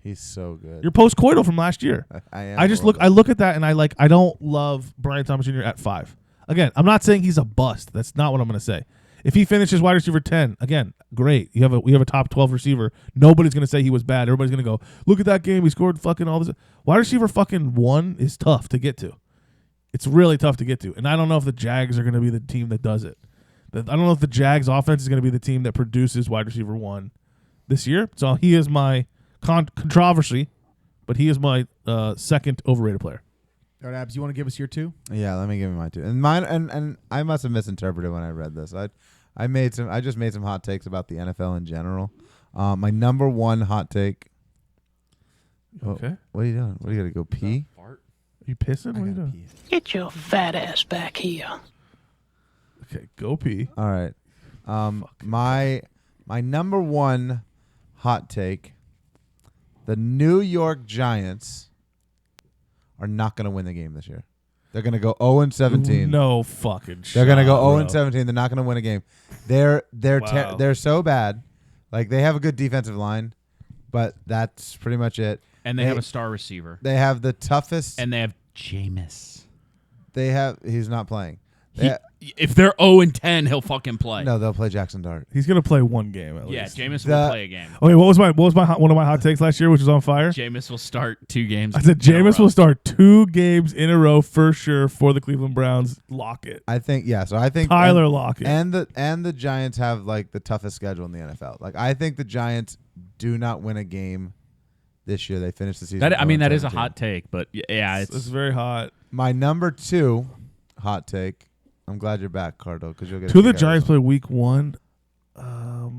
He's so good. You're post-coital from last year. I am. I just look at that and I don't love Brian Thomas Jr. at 5. Again, I'm not saying he's a bust. That's not what I'm going to say. If he finishes wide receiver 10, again, great. We have a top 12 receiver. Nobody's going to say he was bad. Everybody's going to go, look at that game. He scored fucking all this. Wide receiver fucking 1 is tough to get to. It's really tough to get to. And I don't know if the Jags are going to be the team that does it. I don't know if the Jags offense is going to be the team that produces wide receiver 1 this year. So he is my controversy, but he is my second overrated player. All right, Abs, you want to give us your 2? Yeah, let me give you my 2. And mine, and I must have misinterpreted when I read this. I just made some hot takes about the NFL in general. My number 1 hot take. Okay. What are you doing? What are you gonna go pee? Are you pissing? What are you doing? Pee. Get your fat ass back here. Okay, go pee. All right. My number 1 hot take. The New York Giants are not going to win the game this year. They're going to go 0-17. No fucking shit. They're going to go bro. 0-17. They're not going to win a game. They're Wow. they're so bad. Like, they have a good defensive line, but that's pretty much it. And they have a star receiver. They have the toughest. And they have Jameis. He's not playing. If they're 0-10, he'll fucking play. No, they'll play Jackson Dart. He's gonna play one game at Yeah, least. Jameis will play a game. Okay, what was one of my hot takes last year, which was on fire? Jameis will start 2 games. I said in a Jameis row. will start 2 games in a row for sure for the Cleveland Browns. Lockett. I think So I think Tyler Lockett. and the Giants have like the toughest schedule in the NFL. Like, I think the Giants do not win a game this year. They finish the season. That is a 0-17. hot take, but yeah, It's very hot. My number 2 hot take. I'm glad you're back, Cardo, because you'll get. 2 of the Giants play week 1. Oh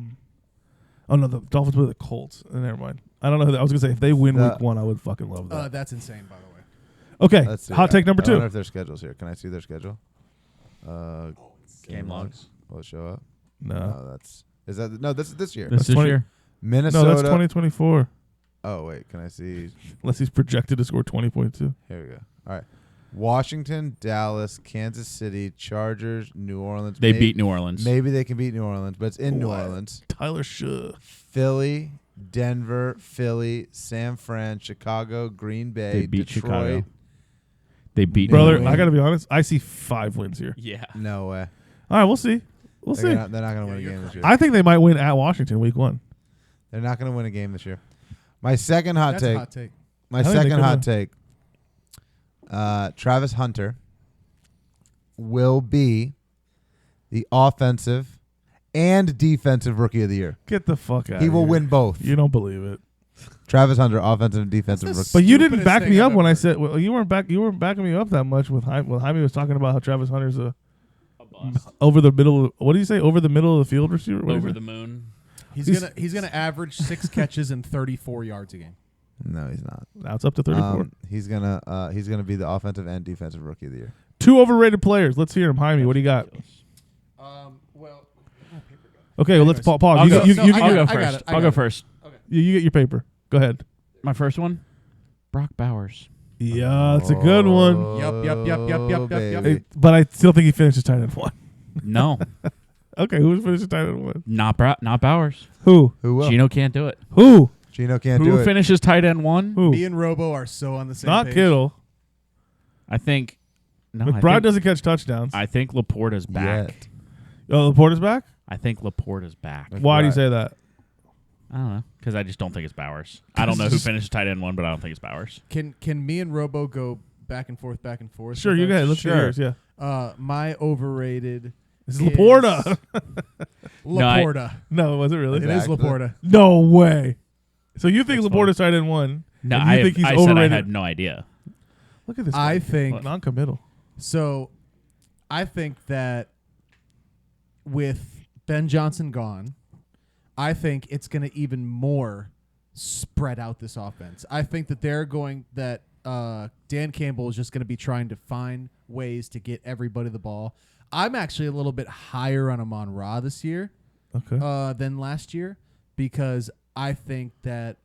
no, the Dolphins play the Colts. Never mind. I don't know. I was gonna say if they win week 1, I would fucking love that. That's insane, by the way. Okay, Let's see. hot take number I wonder 2. if their schedule's here. Can I see their schedule? Game logs. Will it show up? No, This is this year. This is 20 year. Minnesota. no, that's 2024. Oh wait, can I see? Unless he's projected to score 20.2. Here we go. All right. Washington, Dallas, Kansas City, Chargers, New Orleans. They beat New Orleans. Maybe they can beat New Orleans, but it's in New What? Orleans. Tyler Shuh. Philly, Denver, Philly, San Fran, Chicago, Green Bay, They beat Detroit. Chicago. They beat Brother, New I England. gotta be honest. I see 5 wins here. Yeah. No way. All right, we'll see. We'll see. They're not going to win a game this year. I think they might win at Washington week 1. They're not going to win a game this year. My second hot That's take. a hot take. My I think they second could hot win. take. Travis Hunter will be the offensive and defensive rookie of the year. Get the fuck out. He of will here. win both. You don't believe it. Travis Hunter, offensive and defensive That's rookie. the But you didn't stupidest back thing me I've up when I ever said you weren't backing me up that much with Jaime. When Jaime was talking about how Travis Hunter's over the middle. What do you say? Over the middle of the field receiver? What Over is the it? moon. He's gonna average 6 catches and 34 yards a game. No, he's not. Now it's up to 34. He's gonna be the offensive and defensive rookie of the year. 2 overrated players. Let's hear him. Jaime, what do you got? Well, Okay, well, let's pause. I'll You go. you- No, you- I I'll got go it, I got first. it, I I'll got go it. first. you get your paper. Go ahead. My first one, Brock Bowers. Yeah, that's a good one. Yup. Baby. But I still think he finishes tight end 1. No, Okay, who's finishing tight end 1? not Bowers. Who? Who will? Gino can't do it. Who? Gino can't do Who it. finishes tight end 1? Who? Me and Robo are so on the same Not page. Kittle. I think. No, I McBride think, doesn't catch touchdowns. I think Laporta's back. Yet. Oh, Laporta's back? I think Laporta's back. Why do you say that? I don't know, because I just don't think it's Bowers. I don't know who finishes tight end 1, but I don't think it's Bowers. Can me and Robo go back and forth? Sure, you go ahead. Let's Sure. hear yours. Yeah. My overrated This is Laporta. Laporta. No, was it really? It is Exactly. Laporta. No way. So you think That's Laporta's tight end 1? No, and you think he's I overrated? said I had no idea. Look at this. I guy. think Non-committal. so. I think that with Ben Johnson gone, I think it's going to even more spread out this offense. I think that Dan Campbell is just going to be trying to find ways to get everybody the ball. I'm actually a little bit higher on Amon-Ra this year Okay. than last year because I think that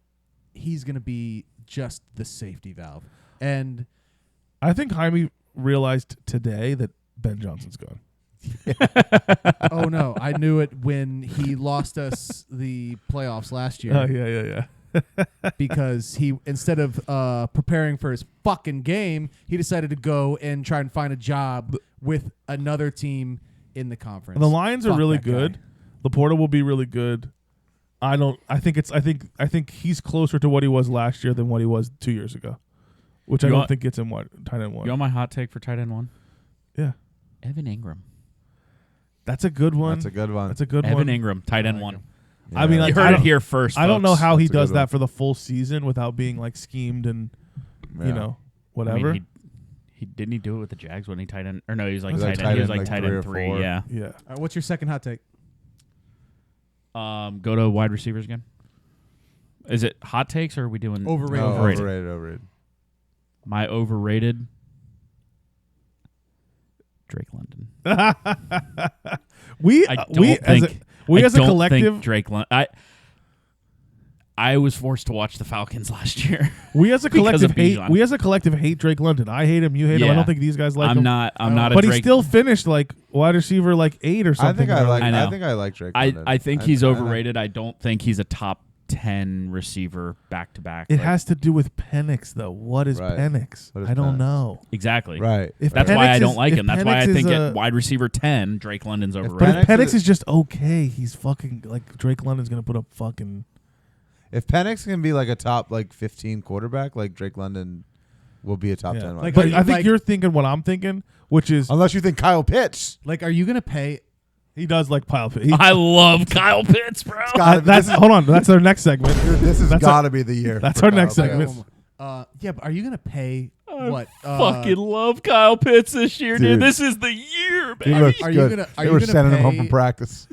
he's going to be just the safety valve. And I think Jaime realized today that Ben Johnson's gone. oh no, I knew it when he lost us the playoffs last year. Oh, yeah. Because he, instead of preparing for his fucking game, he decided to go and try and find a job with another team in the conference. And the Lions are Fuck really that guy. good. Laporta will be really good. I think he's closer to what he was last year than what he was 2 years ago, which I don't think gets him tight end 1. You want my hot take for tight end 1? Yeah, Evan Ingram. that's a good one. That's a good one. That's a good Evan one. Ingram, tight end 1. Yeah. I mean, like, You heard it here first. I don't know folks. how he That's a does good that one. for the full season without being like schemed and Yeah. whatever. I mean, he didn't he do it with the Jags when he tight end? Or no, he was like He was like tight end. He was tight like end, tight like end 3 or 3. 4. Yeah. yeah. All right, what's your second hot take? Go to wide receivers again. Is it hot takes or are we doing Overrated. No, Overrated. overrated. My overrated Drake London. we I don't we as a think we I as a don't collective think Drake London. I was forced to watch the Falcons last year. we as a because collective of hate Bijan. we as a collective hate Drake London. I hate him. You hate him. I Yeah. don't think these guys like I'm him. not a But Drake. he still finished like wide receiver like 8 or I something. think I like. I know. I think I like Drake. I London. think he's overrated. I don't think he's a top 10 receiver back to back. It has to do with Penix though. What is Right. Penix? What is I don't Penix? know. exactly. Right. If That's Penix why I is- don't like if him. That's why I Penix think is at a- wide receiver 10, Drake London's But overrated. if Penix Penix is- is just okay, he's fucking like Drake London's gonna put up fucking. If Penix can be like a top like 15 quarterback, like Drake London will be a top 10. Like, But are you, I think like- you're thinking what I'm thinking, which is Unless you think Kyle Pitts. Like, are you gonna pay? he does like pile. I love Kyle Pitts, bro. That's hold on. That's our next segment. This has That's got to be the year. that's for our next Kyle segment. Pitts. Yeah, but are you gonna pay what? Fucking love Kyle Pitts this year, Dude. dude. This is the year, He baby. looks Are you good. gonna- are they you were gonna sending him home pay- from practice.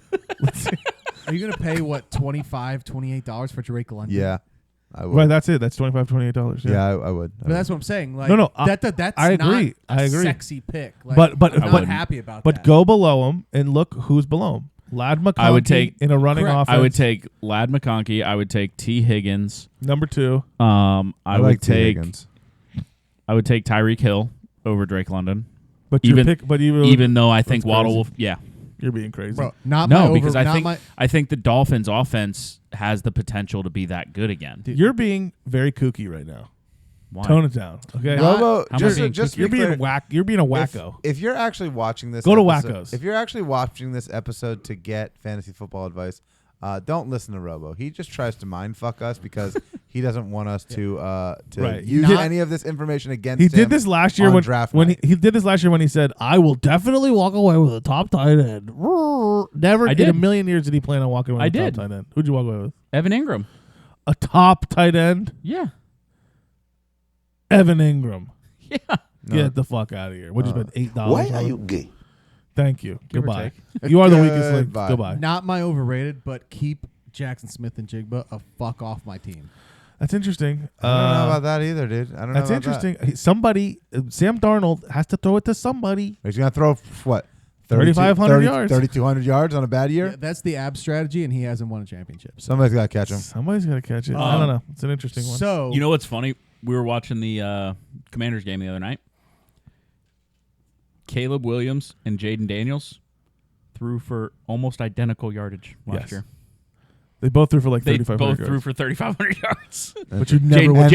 Are you gonna pay what $25-$28 for Drake London? Yeah, I would. Right, that's it. That's $28. yeah, I would. But that's what I'm saying. Like, No, that's I agree. Not I a agree. sexy pick. Like, But- I'm but- not happy about But that. go below him and look who's below him. Lad McConkey I would take- in a running Correct. offense. I would take Lad McConkey. I would take T. Higgins. number 2. I like would T. take Higgins. I would take Tyreek Hill over Drake London. But even- your pick, but Even though I think That's Waddle Waddle crazy. will. Yeah. you're being crazy. Bro, not my No, over, because not I think the Dolphins' offense has the potential to be that good again. You're being very kooky right now. Why? Tone it down, okay? Not- Robo, How am I just, being just to you're be being clear, You're being a if- wacko. If you're actually watching this, Go to episode- Wackos. If you're actually watching this episode to get fantasy football advice, don't listen to Robo. He just tries to mind fuck us because he doesn't want us to Right. use Not- any of this information against He him. did this last year on when draft when night. he did this last year when he said, "I will definitely walk away with a top tight end." Never I in did. a million years did he plan on walking away I with a did. top tight end. Who'd you walk away with? Evan Ingram. A top tight end, Yeah. Evan Ingram. Yeah. No. Get the fuck out of here. What'd you spend $8? Why on are him? you gay? Thank you. Give or Goodbye. You are the weakest link. Goodbye. Goodbye. Not my overrated, but keep Jackson Smith and Jigba a fuck off my team. That's interesting. I don't know about that either, dude. I don't know That's about interesting. Somebody, Sam Darnold has to throw it to somebody. that. He's gonna throw what? 3,500 yards. 3,200 yards on a bad year. Yeah, that's the ab strategy, and he hasn't won a championship. Somebody's got to catch him. Somebody's got to catch it. I don't know. It's an interesting one. So You know what's funny? We were watching the Commanders game the other night. Caleb Williams and Jaden Daniels threw for almost identical yardage last Yes. year. They both threw for like They 3,500 both yards. threw for 3,500 yards. But you never would.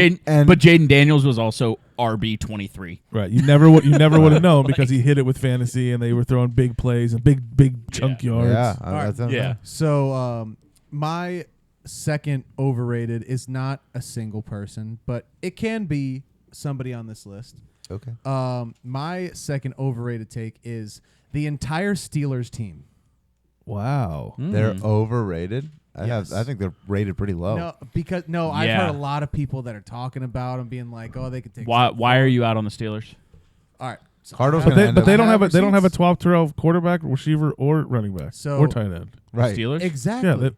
But Jaden Daniels was also RB23. Right. You never would. You never would have known because he hit it with fantasy, and they were throwing big plays and big chunk yards. Yeah, right. that's Yeah. So my second overrated is not a single person, but it can be somebody on this list. okay. My second overrated take is the entire Steelers team. Wow. They're overrated. Yes. I think they're rated pretty low. No, because I've Yeah. heard a lot of people that are talking about them being like, oh, they could take. Why are you out on the Steelers? All right. So Cardinals I have- gonna But end they up- don't I have a they don't have a receipts. 12-12 quarterback, receiver, or running back, So- or tight end. Right. Steelers? Exactly. Yeah.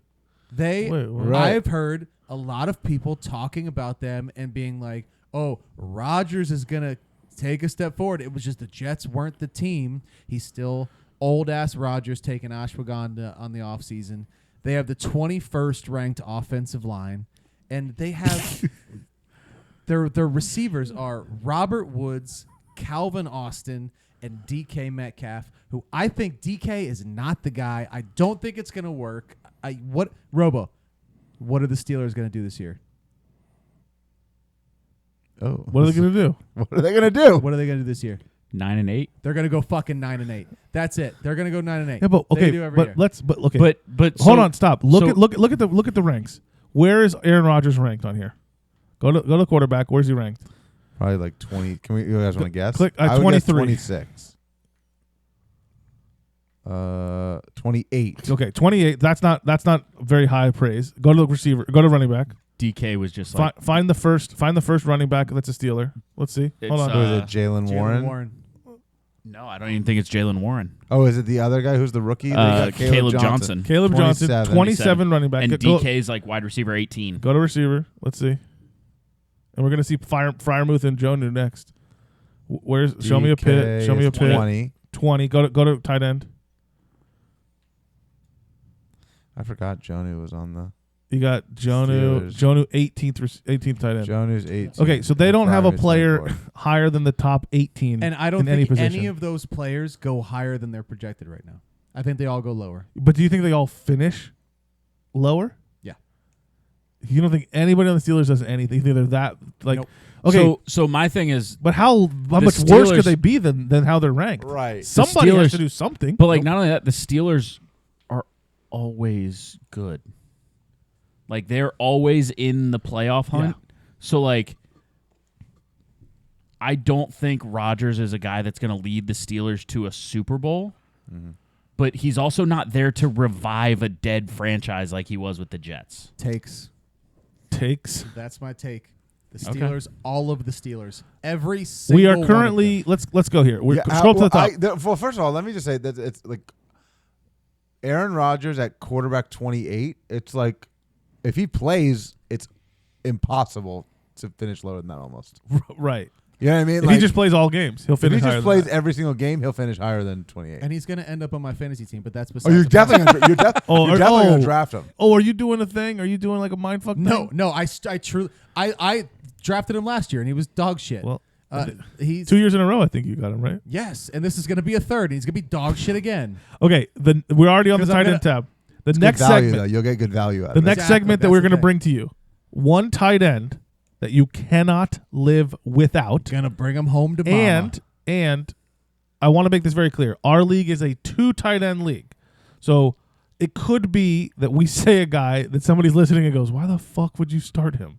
They Right. I've heard a lot of people talking about them and being like, "Oh, Rodgers is going to take a step forward." It was just the Jets weren't the team. He's still old-ass Rodgers taking ashwagandha on the offseason. They have the 21st ranked offensive line, and they have their receivers are Robert Woods, Calvin Austin, and DK Metcalf, who I think DK is not the guy. I don't think it's going to work. Robo, what are the Steelers going to do this year? Oh. What are they going to do? What are they going to do? What are they going to do this year? 9-8. They're gonna go fucking 9-8. That's it. They're gonna go 9-8. Yeah, but They okay, do every year. But hold on, stop. Look so- at the ranks. Where is Aaron Rodgers ranked on here? Go to quarterback. Where's he ranked? Probably like 20. Can we? You guys want to guess? Click, I would guess 23. 26. 28. Okay, 28. That's not very high praise. Go to the receiver. Go to running back. DK was just like Find the first running back that's a Steeler. Let's see. Hold on. It's, Who is it? Jalen Jalen Warren? no, I don't even think it's Jalen Warren. Oh, is it the other guy who's the rookie? They got Caleb Johnson. Caleb Johnson, 27. 27 running back. And Go DK's like wide receiver 18. to receiver. Let's see. And we're gonna see Fryermuth and Jonu next. Where's show me a pit? Show me a pit. 20. 20. Go to tight end. I forgot Jonu was on the. You got Jonu. Steelers. Jonu 18th tight end. Jonu's 18. Okay, so they don't have a Fryermuth's player 24. higher than the top 18 And I don't in any think position. any of those players go higher than they're projected right now. I think they all go lower. But do you think they all finish lower? Yeah. You don't think anybody on the Steelers does anything? You think they're that like Nope. okay? So my thing is, but how much worse Steelers- could they be than how they're ranked? Right. Somebody has Steelers- to do something. but like not only that, the Steelers are always good. Like they're always in the playoff hunt. So like, I don't think Rodgers is a guy that's going to lead the Steelers to a Super Bowl. Mm-hmm. But he's also not there to revive a dead franchise like he was with the Jets. Takes. That's my take. The Okay. Steelers, all of the Steelers, every single We are one of currently them. let's go here. We're Yeah, scroll to the top. well, first of all, let me just say that it's like Aaron Rodgers at quarterback 28. It's like if he plays, it's impossible to finish lower than that almost. Right. You know what I mean? If Like, he just plays all games, he'll if finish he higher just than plays that. every single game, he'll finish higher than 28. And he's going to end up on my fantasy team, but that's Oh, besides you're the definitely gonna, you're definitely gonna oh. draft him. Oh, are you doing a thing? Are you doing like a mindfuck thing? No, I truly, I drafted him last year and he was dog shit. Well, he's 2 years in a row, I think you got him right. yes, and this is going to be a third, and he's going to be dog shit again. Okay, we're already on the 'Cause I'm tight end tab. The It's next good value, segment, though. You'll get good value out the of it. next Exactly, segment that that's we're the going to thing. bring to you, one tight end that you cannot live without, Going to bring him home to mama. and I want to make this very clear. Our league is a 2 tight end league, so it could be that we say a guy that somebody's listening and goes, "Why the fuck would you start him?"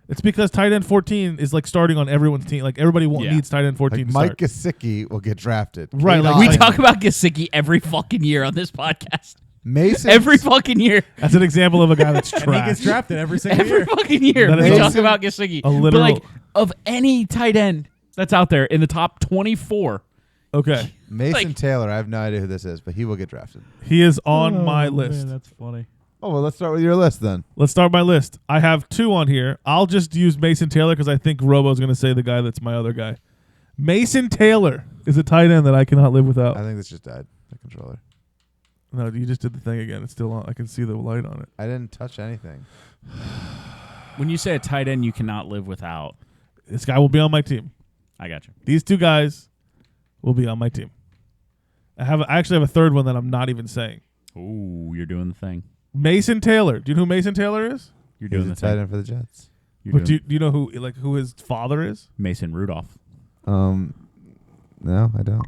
It's because tight end 14 is like starting on everyone's team. Like everybody Yeah. needs tight end 14 Like to Mike start. Gesicki will get drafted. Right, like We Like- talk about Gesicki every fucking year on this podcast. Mason. Every fucking year. That's an example of a guy that's And he gets trash. drafted every single Every year. fucking year. That We is talk a- about Gesicki. a But literal- like, of any tight end that's out there in the top 24, Okay, Mason like- Taylor. I have no idea who this is, but he will get drafted. he is on my list. that's funny. Oh well, let's start with your list then. Let's start my list. I have 2 on here. I'll just use Mason Taylor because I think Robo's going to say the guy that's my other guy. Mason Taylor is a tight end that I cannot live without. I think this just died. The controller. No, you just did the thing again. It's still on. I can see the light on it. I didn't touch anything. When you say a tight end you cannot live without, This guy will be on my team. I got you. These 2 guys will be on my team. I actually have a third one that I'm not even saying. Ooh, you're doing the thing. Mason Taylor. Do you know who Mason Taylor is? You're He was doing a the tight thing. end for the Jets. You're But doing do you know who his father is? Mason Rudolph. No, I don't.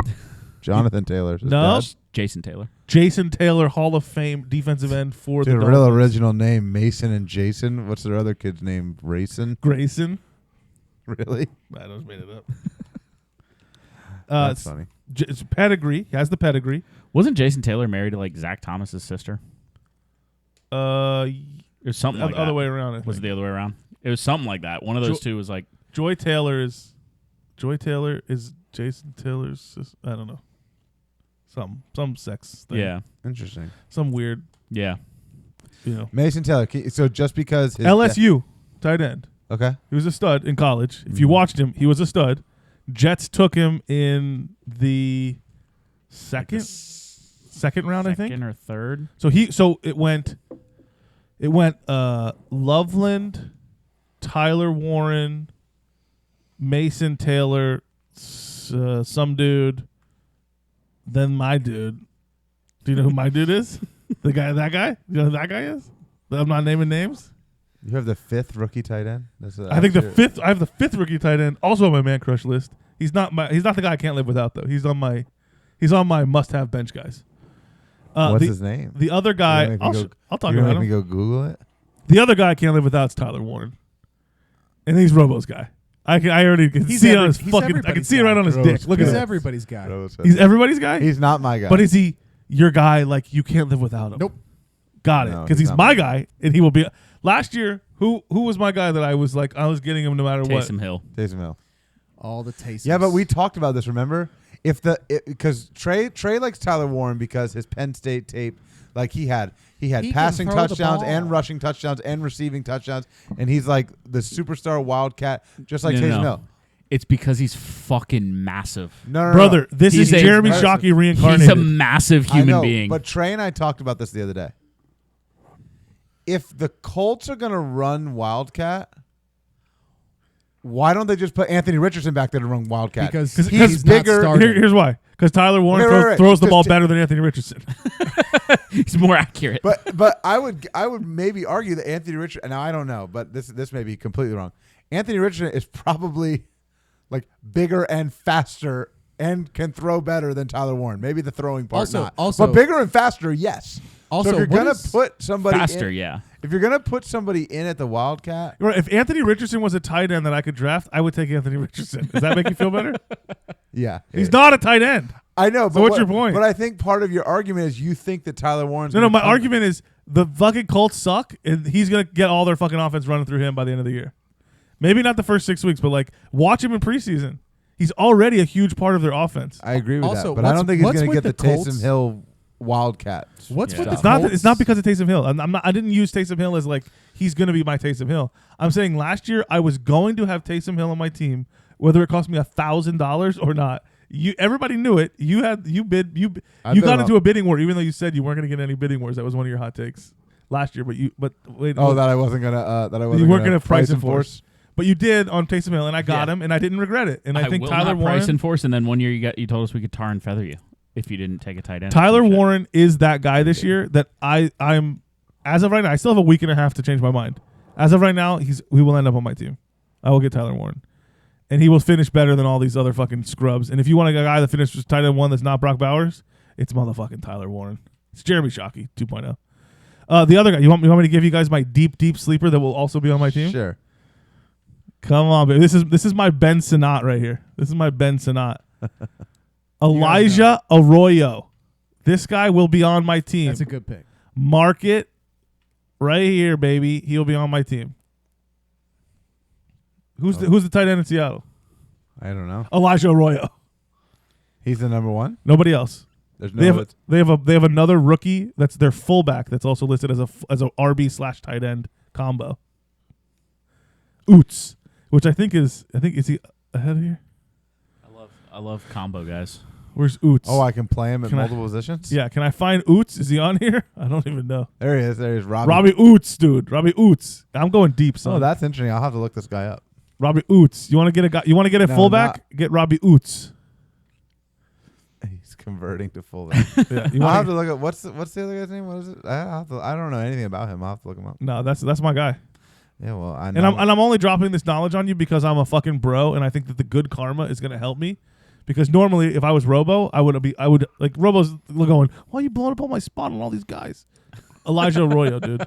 Jonathan Taylor. his No? dad. Jason Taylor. Jason Taylor, Hall of Fame defensive end for Dude, the a real Dolphins. original name, Mason and Jason. What's their other kid's name? Grayson? Grayson. Really? I just made it up. That's funny. It's pedigree. He has the pedigree. Wasn't Jason Taylor married to like Zach Thomas's sister? Uh, Or something like other that. way around. I Was it think. the other way around? It was something like that. One of those two was like, Joy Taylor is Jason Taylor's sister. I don't know. Some sex thing. yeah, Interesting. Some weird, yeah. Mason Taylor. So just because his LSU tight end. okay. He was a stud in college. If you watched him, he was a stud. Jets took him in the second round, I think. Second or third. So it went Loveland, Tyler Warren, Mason Taylor, some dude, then my dude. Do you know who my dude is? That guy? You know who that guy is? I'm not naming names. You have the 5th rookie tight end. I have the fifth rookie tight end also on my man crush list. He's not the guy I can't live without though. He's on my must-have bench guys. What's his name? The other guy, I'll talk You're about gonna make me him. go Google it. The other guy I can't live without is Tyler Warren, and he's Robo's guy. I already can He's see it every- on his he's fucking. I can everybody's see it right guy. on his Robo's dick. Look He's at that. everybody's guy. He's everybody's guy. He's not my guy. But is he your guy? Like you can't live without him. Nope. Got it. No, Because he's he's not my my guy, and he will be. Last year, who was my guy that I was like I was getting him no matter what. Taysom Hill. Taysom Hill. All the tastes. Yeah, but we talked about this. Remember, because Trey likes Tyler Warren because his Penn State tape, like he had can passing throw the touchdowns ball. and rushing touchdowns and receiving touchdowns, and he's like the superstar wildcat, just like Taysom Hill. It's because he's fucking massive. No, Brother, this He's is a- Jeremy he's Shockey He's reincarnated. a massive I human know, being. But Trey and I talked about this the other day. If the Colts are gonna run wildcat, why don't they just put Anthony Richardson back there to run wildcat? Because he's he's not bigger. starting. Here's why. Because Tyler Warren Right. throws the ball Just- better than Anthony Richardson. He's more accurate. But I would maybe argue that Anthony Richardson. Now I don't know, but this may be completely wrong. Anthony Richardson is probably like bigger and faster and can throw better than Tyler Warren. Maybe the throwing part not. Also- but bigger and faster, yes. Also, so if you're what gonna is- put somebody Faster, in, yeah. If you're gonna put somebody in at the Wildcat, Right, if Anthony Richardson was a tight end that I could draft, I would take Anthony Richardson. Does that make you feel better? yeah, He's not a tight end. I know. But what's your point? But I think part of your argument is you think that Tyler Warren's No, gonna my come- argument is the fucking Colts suck, and he's gonna get all their fucking offense running through him by the end of the year. Maybe not the first 6 weeks, but like watch him in preseason. He's already a huge part of their offense. I agree with Also, that, but I don't think he's what's gonna with get the the Colts? Taysom Hill Wildcat. What's Yeah. with the It's not. Colts? It's not because of Taysom Hill. I'm not. I didn't use Taysom Hill as like he's going to be my Taysom Hill. I'm saying last year I was going to have Taysom Hill on my team, whether it cost me $1,000 or not. Everybody knew it. You bid got on- into a bidding war, even though you said you weren't going to get any bidding wars. That was one of your hot takes last year. But wait. Oh, that I wasn't gonna. That I wasn't. you weren't gonna going to price enforce. But you did on Taysom Hill, and I got Yeah. him, and I didn't regret it. And I think will Tyler not price Warren. enforce, and then one year you told us we could tar and feather you if you didn't take a tight end. or Tyler some shit. Warren is that guy this year that I'm as of right now. I still have a week and a half to change my mind. As of right now, he will end up on my team. I will get Tyler Warren, and he will finish better than all these other fucking scrubs. And if you want a guy that finishes tight end 1 that's not Brock Bowers, it's motherfucking Tyler Warren. It's Jeremy Shockey 2.0. The other guy, you want me to give you guys my deep sleeper that will also be on my team? Sure. Come on, baby. This is my Ben Sinnott right here. This is my Ben Sinnott. Elijah Arroyo. This guy will be on my team. That's a good pick. Mark it right here, baby. He'll be on my team. Who's the tight end in Seattle? I don't know. Elijah Arroyo. He's the number one. Nobody else. There's They no. have they have another rookie that's their fullback that's also listed as a RB / tight end combo. Oots, which I think is he ahead of here? I love combo guys. Where's Oots? Oh, I can play him at Can I- multiple positions. Yeah, can I find Oots? Is he on here? I don't even know. There he is. There he is. Robbie Oots, dude. Robbie Oots. I'm going deep, son. Oh, that's interesting. I'll have to look this guy up. Robbie Oots. You want to get a guy? You want to get a No, fullback? Get Robbie Oots. He's converting to fullback. Yeah, you I'll wanna have to look at what's the other guy's name? What is it? I don't know anything about him. I'll have to look him up. No, that's my guy. Yeah, well, I And know. I'm only dropping this knowledge on you because I'm a fucking bro, and I think that the good karma is gonna help me. Because normally, if I was Robo, I would like Robo's going, why are you blowing up all my spot on all these guys? Elijah Arroyo, dude.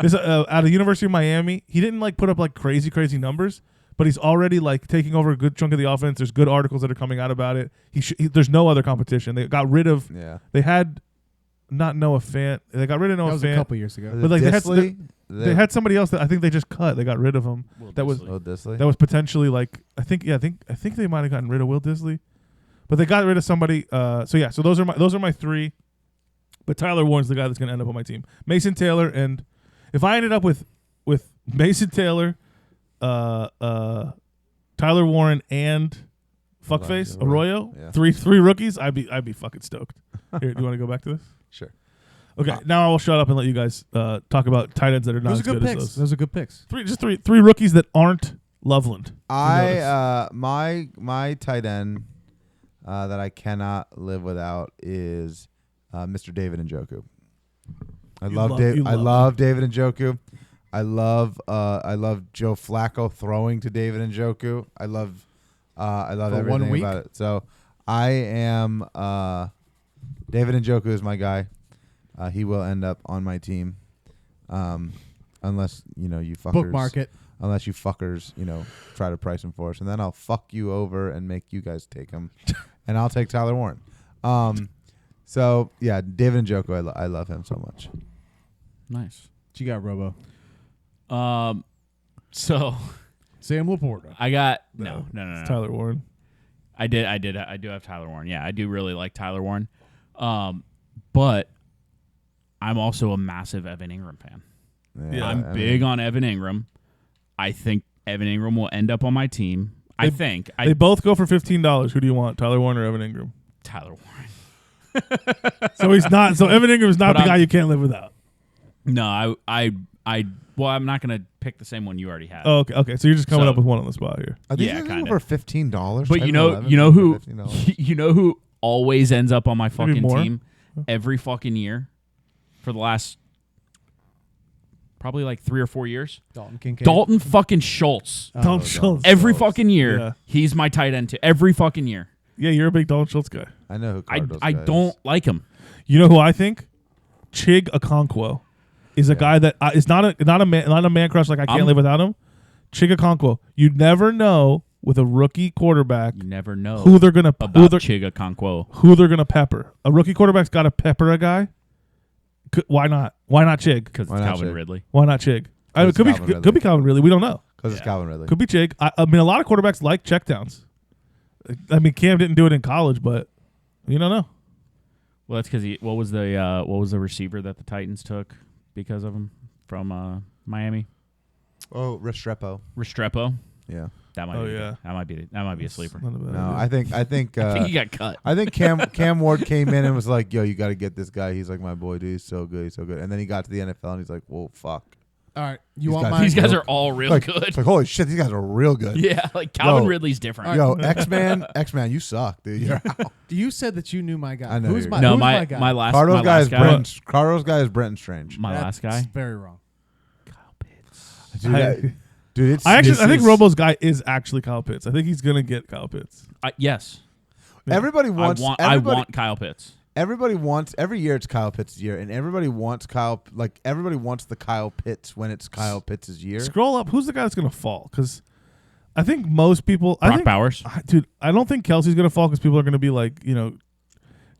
This out of University of Miami, he didn't like put up like crazy numbers, but he's already like taking over a good chunk of the offense. There's good articles that are coming out about it. There's no other competition. They got rid of. yeah. They had not Noah Fant. They got rid of That Noah was a Fant. couple years ago. But, like, they had somebody else that I think they just cut. They got rid of him. That was Disley. that was potentially like I think they might have gotten rid of Will Disley, but they got rid of somebody. So those are my three. But Tyler Warren's the guy that's going to end up on my team. Mason Taylor, and if I ended up with Mason Taylor, Tyler Warren, and fuckface Elijah Arroyo, yeah. three rookies, I'd be fucking stoked. Here, do you want to go back to this? Sure. Okay, now I will shut up and let you guys talk about tight ends that are not Those as are good good as picks. those. Those are good picks. Three rookies that aren't Loveland. My tight end that I cannot live without is Mr. David Njoku. I love David Njoku. I love Joe Flacco throwing to David Njoku. I love I love For 1 everything week? about it. So I am David Njoku is my guy. He will end up on my team, unless you fuckers Bookmark it. Unless you fuckers try to price him for us, and then I'll fuck you over and make you guys take him, and I'll take Tyler Warren. So yeah, David Njoku, I love him so much. Nice. What you got, Robo? So Sam Laporta. I got No, no. It's Tyler Warren. I do have Tyler Warren. Yeah, I do really like Tyler Warren. But I'm also a massive Evan Ingram fan. Yeah, I'm big on Evan Ingram. I think Evan Ingram will end up on my team. They both go for $15. Who do you want, Tyler Warren or Evan Ingram? Tyler Warren. So he's not. So Evan Ingram is not But the guy you can't live without. No, well, I'm not gonna pick the same one you already have. Oh, okay. So you're just coming So- up with one on the spot here. Are these Yeah, guys kinda. over $15? But you know who you know who always ends up on my fucking more? team every fucking year for the last probably like 3 or 4 years. Dalton Kincaid. Dalton fucking Schultz. Dalton Schultz. Every fucking year, Yeah. he's my tight end too. Every fucking year. Yeah, you're a big Dalton Schultz guy. I know who I Cardinals I guy don't is. like him. You know who I think? Chig Okonkwo is a guy that is not a man crush. Like I can't I'm- live without him. Chig Okonkwo. You never know with a rookie quarterback You never know who they're gonna about Chiga Conquo. who they're gonna pepper. A rookie quarterback's got to pepper a guy. Why not? Why not Chig? Because it's Why not Calvin Chig? Ridley. Why not Chig? Because It could Calvin be Ridley. could be Calvin Ridley. We don't know. Because it's Calvin Ridley. Could be Chig. I mean, a lot of quarterbacks like checkdowns. I mean, Cam didn't do it in college, but you don't know. Well, that's because what was the receiver that the Titans took because of him from Miami? Oh, Restrepo. Restrepo. Yeah. That might Oh, be yeah. that might be a sleeper. Not a bad No, idea. I think I think he got cut. I think Cam Ward came in and was like, "Yo, you got to get this guy. He's like my boy, dude. He's so good. He's so good." And then he got to the NFL and he's like, "Whoa, fuck." All right. You These want guys- mine? These guys are all real Like, good. It's like, holy shit, these guys are real good. Yeah, like Calvin Yo. Ridley's different. Yo, X-Man, you suck, dude. You're out. You said that you knew my guy. I know Who's you're my, good. No, who's my my guy? my last Cardo's my guy last is guy. Cardo's guy is Brenton Strange. My That's last guy. very wrong. Dude, it's I think it's- Robo's guy is actually Kyle Pitts. I think he's gonna get Kyle Pitts. Yes, everybody wants. I want Kyle Pitts. Everybody wants every year. It's Kyle Pitts' year, and everybody wants everybody wants the Kyle Pitts when it's Kyle Pitts' year. Scroll up. Who's the guy that's gonna fall? Because I think most people. Brock Bowers. Dude, I don't think Kelsey's gonna fall because people are gonna be like,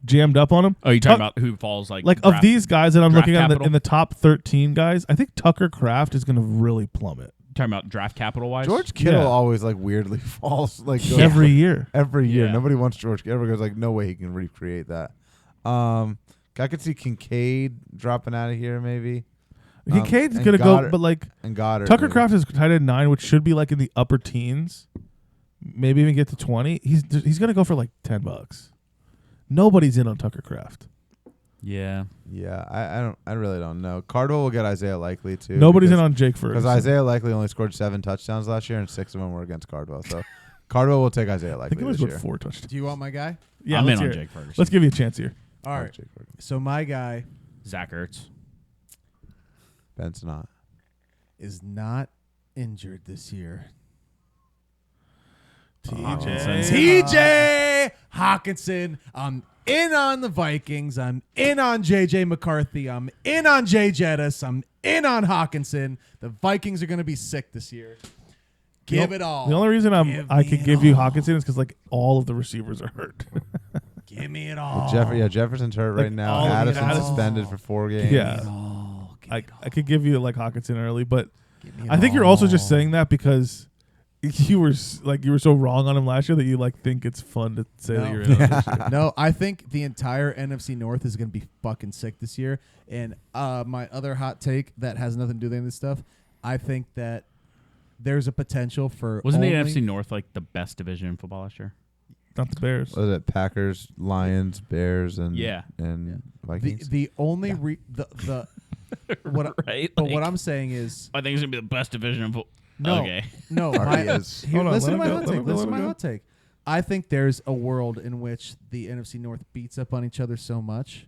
jammed up on him. Oh, you talking about who falls like Like draft- of these guys that I'm draft looking at capital? in the top 13 guys, I think Tucker Kraft is gonna really plummet talking about draft capital wise? George Kittle Yeah. always weirdly falls goes every year. every year. Yeah. Nobody wants George. Everybody goes like, no way he can recreate that. I could see Kincaid dropping out of here maybe, Kincaid's and gonna Goddard- go, but and Goddard. Tucker maybe. Kraft is tight end 9, which should be in the upper teens, maybe even get to 20. He's gonna go for $10. Nobody's in on Tucker Kraft. Yeah. Yeah, I really don't know. Cardwell will get Isaiah Likely too. Nobody's in on Jake Ferguson. because Isaiah Likely only scored 7 touchdowns last year, and 6 of them were against Cardwell. So Cardwell will take Isaiah I Likely think he was this with year. 4 touchdowns. Do you want my guy? Yeah, I'm let's in on hear it. Jake Ferguson. Let's give you a chance here. All right. Jake Ferguson. So my guy Zach Ertz. Ben's not. is not injured this year. TJ. Hawkinson. I'm in on the Vikings. I'm in on JJ McCarthy. I'm in on Jay Jettis. I'm in on Hawkinson. The Vikings are going to be sick this year. Give it all. The only reason Give I me could it give you all. Hawkinson is because all of the receivers are hurt. Give me it all. Jefferson's hurt right now. all of them. Addison's Addison- suspended for 4 games. Yeah. Oh, give I it all. could give you Hawkinson early, but Give me it I think you're also just all. saying that because you were so wrong on him last year that you think it's fun to say that No. you're in on this year. No, I think the entire NFC North is going to be fucking sick this year. And my other hot take that has nothing to do with any of this stuff, I think that there's a potential for Wasn't only, the NFC North the best division in football last year? Not the Bears. Was it Packers, Lions, Bears, and Vikings? the only the what Right? but what I'm saying is I think it's gonna be the best division in football. no Okay. no Already my, is. here, Hold on, listen to let my him go, hot let take him go, listen to let my him hot take. I think there's a world in which the NFC North beats up on each other so much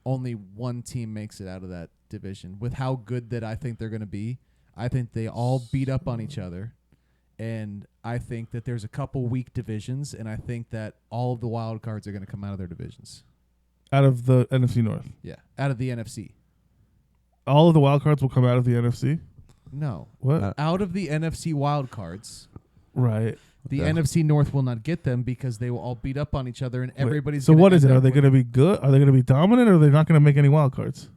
only one team makes it out of that division. With how good that I think they're going to be, I think they all beat up on each other And I think that there's a couple weak divisions, and I think that all of the wild cards are going to come out of their divisions. Out of the NFC North. Yeah, out of the NFC. All of the wild cards will come out of the NFC? No. What? Out of the NFC wild cards. Right. The NFC North will not get them because they will all beat up on each other, and everybody's. So what is it? Are they going to be good? Are they going to be dominant, or are they not going to make any wild cards?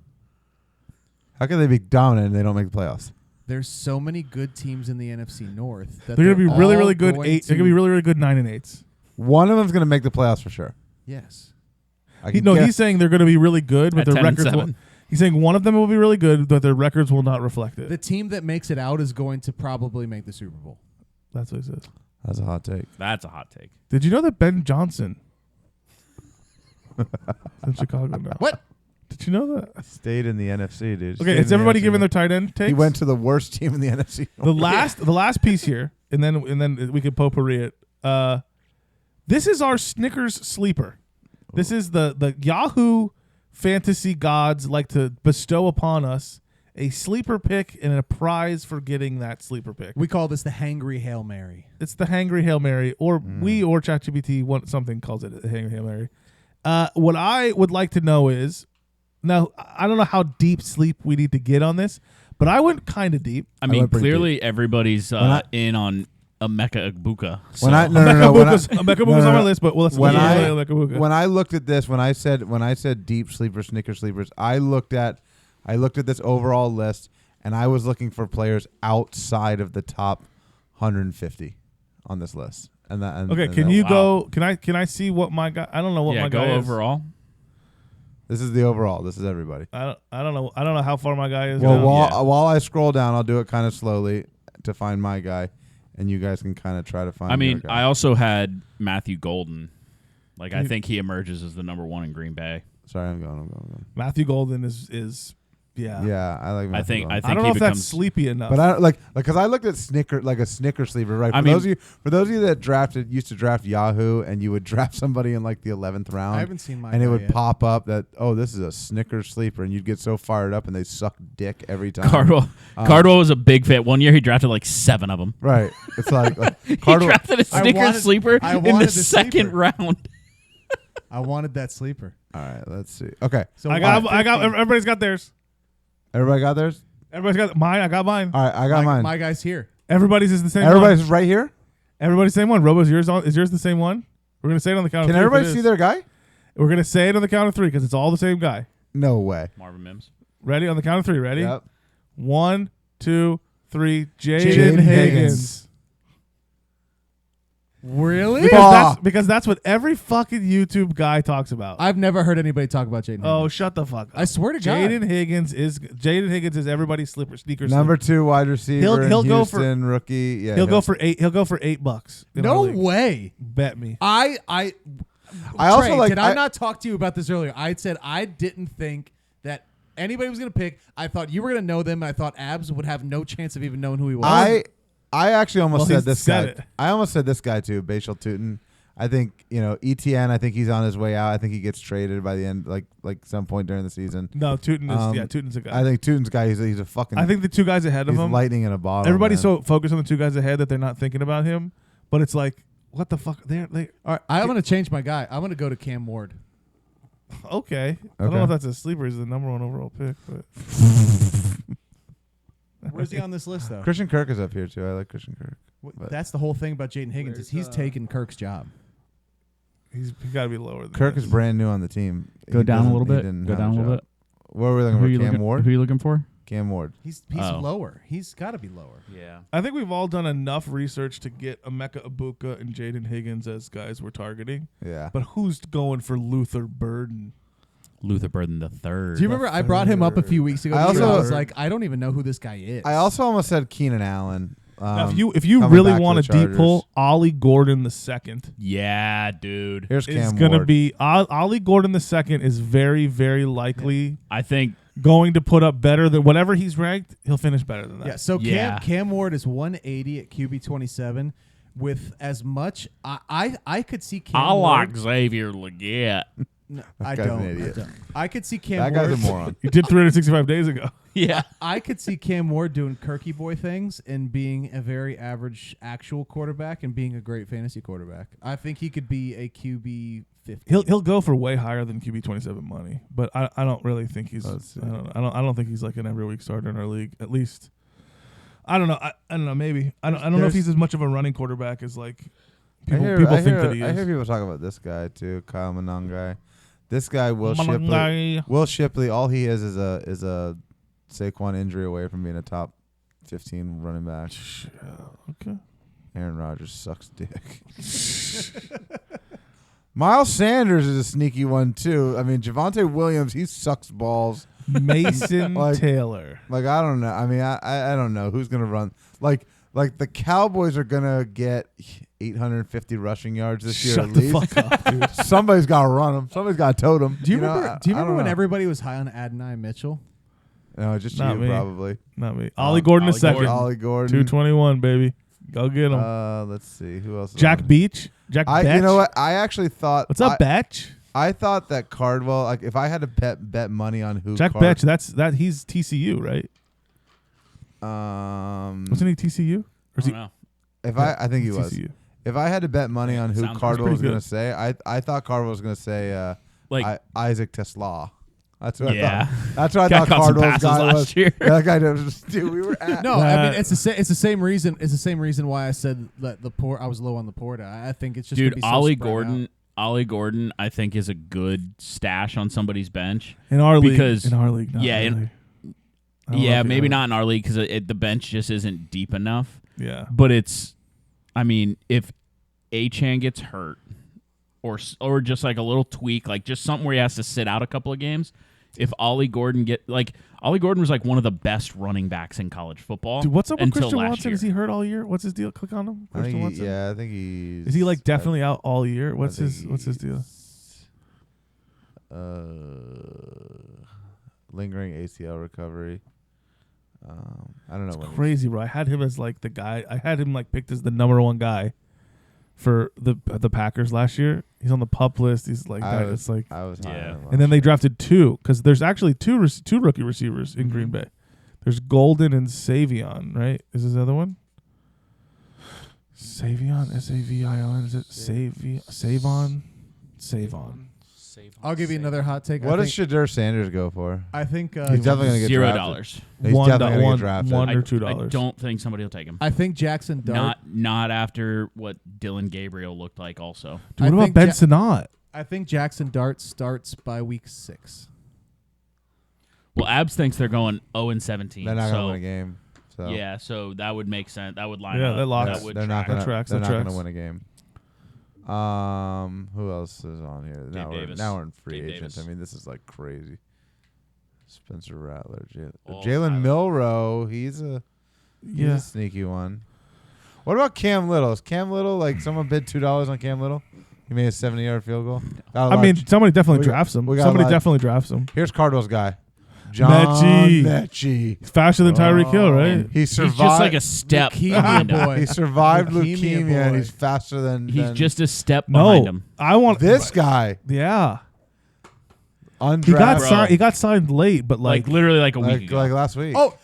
How can they be dominant and they don't make the playoffs? There's so many good teams in the NFC North that They're going to be really, all really good. going They're going to be really, really good 9 and 8s. One of them's going to make the playoffs for sure. Yes. He's saying they're going to be really good, but At their 10 and records. 7. He's saying one of them will be really good, but their records will not reflect it. The team that makes it out is going to probably make the Super Bowl. That's what he says. That's a hot take. That's a hot take. Did you know that Ben Johnson is in Chicago now? What? Did you know that? Stayed in the NFC, dude. Okay, is everybody giving their tight end takes? He went to the worst team in the NFC. the last piece here, and then we could potpourri it. This is our Snickers sleeper. This is the Yahoo fantasy gods like to bestow upon us a sleeper pick and a prize for getting that sleeper pick. We call this the Hangry Hail Mary. It's the Hangry Hail Mary, or we or ChatGPT something calls it the Hangry Hail Mary. What I would like to know is, now I don't know how deep sleep we need to get on this, but I went kind of deep. I mean, went pretty clearly everybody's in on Emeka Egbuka. So. When I Emeka on my list, but let's when I I looked at this, when I said deep sleeper, Snicker sleepers, I looked at this overall list, and I was looking for players outside of the top 150 on this list. Can you go? Can I see what my guy? I don't know what my guy is. overall. This is the overall. This is everybody. I don't know. I don't know how far my guy is. Well, now. while I scroll down, I'll do it kind of slowly to find my guy, and you guys can kind of try to find. I mean, your guy. I also had Matthew Golden. Like, I think he emerges as the number one in Green Bay. Sorry, I'm going. Matthew Golden is Yeah, I like. I think I don't know he if that's becomes sleepy enough. But I because I looked at a Snicker sleeper, right? For those of you that used to draft Yahoo, and you would draft somebody in like the 11th round. I haven't seen my and guy it would yet. pop up that this is a Snicker sleeper, and you'd get so fired up, and they suck dick every time. Cardwell was a big fit. One year he drafted like 7 of them. Right? It's like He Cardwell. drafted a Snickers sleeper in the second round. I wanted that sleeper. All right, let's see. Okay, So I got everybody's got theirs. everybody got theirs. Everybody's got mine. I got mine. All right, I got mine. My guy's here. Everybody's is the same. Everybody's one. right here. Everybody's same one. Robo's yours is yours the same one? We're gonna say it on the count of Can three. everybody see their guy? We're gonna say it on the count of 3 because it's all the same guy. No way. Marvin Mims. Ready on the count of 3. Ready? Yep. 1, 2, 3. Jaden Jaden Higgins. Really? Because that's what every fucking YouTube guy talks about. I've never heard anybody talk about Jaden. Oh, Higgins. shut the fuck up! I swear to God. Jaden Higgins is everybody's sneaker. Number 2 wide receiver. He'll in go for- Houston, rookie. Yeah, He'll go for $8. He'll go for $8. in our No league. way. Bet me. I also Trey, like- Did I I- not talk to you about this earlier? I said I didn't think that anybody was going to pick. I thought you were going to know them, and I thought Abs would have no chance of even knowing who he was. I actually almost Well, said he's this said guy. it. I almost said this guy too, Bashal Tootin. I think ETN. I think he's on his way out. I think he gets traded by the end, like some point during the season. No, Tootin is Tootin's a guy. I think Tootin's guy. He's a fucking. I think the 2 guys ahead of he's him. lightning in a bottle. Everybody's man. so focused on the 2 guys ahead that they're not thinking about him. But it's like, what the fuck? They All right, I'm going to change my guy. I'm going to go to Cam Ward. okay. I don't know if that's a sleeper. He's the number 1 overall pick, but Where's he on this list, though? Christian Kirk is up here too. I like Christian Kirk. But That's the whole thing about Jaden Higgins is he's taken Kirk's job. he got to be lower than Kirk this. is brand new on the team. Go He down a doesn't- little he bit. didn't Go have down a little job. bit. What were we looking Who are for? you Cam looking? Ward. Who are you looking for? Cam Ward. He's Oh. lower. He's got to be lower. Yeah. I think we've all done enough research to get Emeka Egbuka and Jaden Higgins as guys we're targeting. Yeah. But who's going for Luther Burden? Luther Burden the third. Do you remember I brought him up a few weeks ago? I because I also- was like, I don't even know who this guy is. I also almost said Keenan Allen. Now, if you coming really back to want the a deep Chargers. pull, Ollie Gordon the second Yeah, dude. Here's is Cam going to Ward. be Ollie Gordon the second is very, very likely I think going to put up better than whatever he's ranked. He'll finish better than that. Yeah, so Yeah. Cam Ward is 180 at QB 27 with as much I could see Cam I like Ward. Xavier Leggett. No, That I guy's don't. an idiot. I could see Cam That guy's a Ward. moron. You did 365 days ago. Yeah. I could see Cam Ward doing Kirky boy things and being a very average actual quarterback and being a great fantasy quarterback. I think he could be a QB 50. He'll go for way higher than QB 27 money, but I don't really think he's. I don't think he's like an every week starter in our league. At least, I don't know. I don't know. Maybe I don't know if he's as much of a running quarterback as like people think that he is. I hear people talk about this guy too, Kyle Monangai. This guy, Will Shipley. Will Shipley, all he is a Saquon injury away from being a top 15 running back. Okay. Aaron Rodgers sucks dick. Miles Sanders is a sneaky one too. I mean, Javonte Williams, he sucks balls. Mason Taylor. Like, I don't know. I mean, I don't know who's gonna run. Like the Cowboys are gonna get 850 rushing yards this year Shut at the least. fuck up, dude. Somebody's got to run them. Somebody's got to tote them. Do you remember? Do you I remember don't when know. everybody was high on Adonai Mitchell? No, just Not you me. probably. Not me. Ollie Gordon Ollie is second. Gordon. Ollie Gordon. 221, baby. Go get him. Let's see who else. Is Jack on? Beach. Jack You Betch. know what? I actually thought. What's up, Betch? I thought that Cardwell. Like, if I had to bet money on who. Jack Betch. He's TCU, right? Wasn't he TCU? Or I is he? don't know. If I think he was. TCU. If I had to bet money on who sounds Cardwell was pretty going good. to say, I thought Cardwell was going to say Isaac Tesla. That's what I Yeah. thought. That's what I Guy thought caught some Cardwell's passes guy last was. year. That guy was. Dude, we were at. No, I mean it's the same reason. It's the same reason why I said that I was low on Laporta. I think it's just Dude, gonna be so Ollie spread Gordon. out. Ollie Gordon, I think, is a good stash on somebody's bench. In our league. Because- In our league. Not yeah, really. in- I don't know Yeah, if maybe you know. not in our league because the bench just isn't deep enough. Yeah. But I mean, if Achane gets hurt or just like a little tweak, like just something where he has to sit out a couple of games, if Ollie Gordon Ollie Gordon was like one of the best running backs in college football. Dude, what's up with until Christian last Watson? year. Is he hurt all year? What's his deal? Click on him. I think Christian Watson. I think he's. Is he like definitely out all year? What's I think his deal? Lingering ACL recovery. I don't know. It's crazy, bro. I had him as like the guy. I had him like picked as the number one guy for the Packers last year. He's on the PUP list. He's like that. It's like, I was high on him and then last they year. drafted two because there's actually two rookie receivers in Green Bay. There's Golden and Savion, right? Is this the other one? Savion, Savion. Is it Savon? I'll give you another hot take. What I does think, Shadur Sanders go for? I think He's definitely going to get $0. drafted. He's definitely going to get drafted. $1 or I $2. don't think somebody will take him. I think Jackson Dart. Not after what Dylan Gabriel looked like. Also, Dude, I what about think Ben Ja- Sinnott? I think Jackson Dart starts by week 6. well, Abs thinks they're going 0-17. They're not going to so win a game. So yeah, so that would make sense. That would line Yeah, up. that locks. That would they're not track. going tracks, to. that They're not going tracks. to win a game. Who else is on here? Davis. Now we're in free Dave agents. Davis. I mean, this is like crazy. Spencer Rattler, Oh, Jalen Milroe. He's a sneaky one. What about Cam Little? Is Cam Little like someone bid $2 on Cam Little? He made a 70-yard field goal. I mean, somebody definitely we got- drafts him. we got a Somebody lot- definitely drafts him. Here's Cardwell's guy, John Mechie. Mechie. He's faster than Tyreek Hill, right? He He's survived. just like a step Leukemia behind him. boy. He survived Leukemia leukemia, and boy. he's faster than. He's than just a step behind him. I want this guy. Yeah, Undrafted. he got Bro. signed. He got signed late, but Like literally like a week like, ago. like last week. Oh,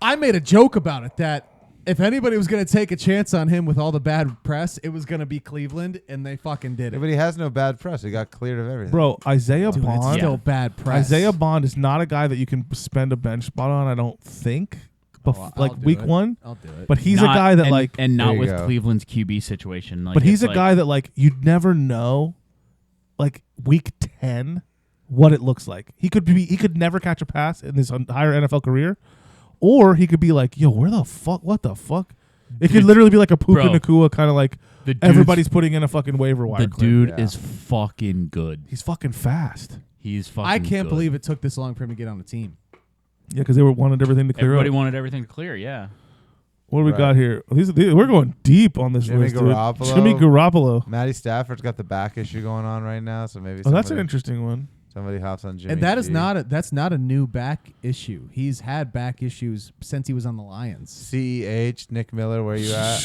I made a joke about it that if anybody was going to take a chance on him with all the bad press, it was going to be Cleveland, and they fucking did Yeah, it. but he has no bad press. He got cleared of everything. bro, Isaiah Dude, it's Bond. still bad press. Isaiah Bond is not a guy that you can spend a bench spot on. I don't think. I'll Like do week it. one, I'll do it. but he's Not- a guy that and, like. and not There you with go. Cleveland's QB situation. Like, But he's it's a guy that like you'd never know, like week 10, what it looks like. He could never catch a pass in his entire NFL career, or he could be like, yo, where the fuck? What the fuck? It could literally be like a Puka Bro, Nakua kind of like the dude's- everybody's putting in a fucking waiver wire. The clip. dude Yeah. is fucking good. He's fucking fast. He's fucking. I can't good. believe it took this long for him to get on the team. Yeah, because they wanted everything to clear Everybody up. wanted everything to clear. Yeah. What do we Right. got here? We're going deep on this Jimmy list, dude. Garoppolo. Jimmy Garoppolo. Matty Stafford's got the back issue going on right now, so maybe Oh, that's an somebody- interesting one. Somebody hops on Jimmy. And that is G. that's not a new back issue. He's had back issues since he was on the Lions. CEH, Nick Miller, where you at?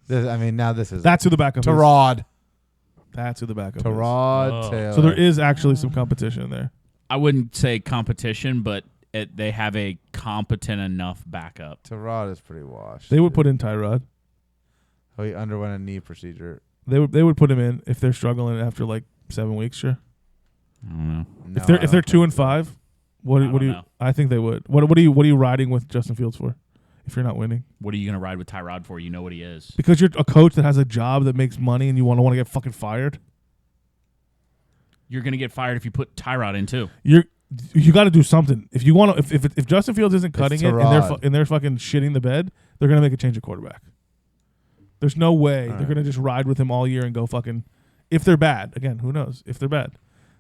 Now this is That's who the backup is. Terod. That's who the backup is. Tyrod Taylor. So there is actually some competition there. I wouldn't say competition, but they have a competent enough backup. Tyrod is pretty washed. They would put in Tyrod. Oh, he underwent a knee procedure. They would put him in if they're struggling after like 7 weeks. Sure. I don't know. No, If they're 2-5, what do you? know. I think they would. What are you riding with Justin Fields for? If you're not winning, What are you going to ride with Tyrod for? You know what he is. because you're a coach that has a job that makes money and you want to get fucking fired. You're going to get fired if you put Tyrod in too. You got to do something. If you want to, if Justin Fields isn't cutting it Tyrod. and they're fucking shitting the bed, they're gonna make a change of quarterback. There's no way they're gonna just ride with him all year and go fucking. If they're bad, again, who knows? If they're bad,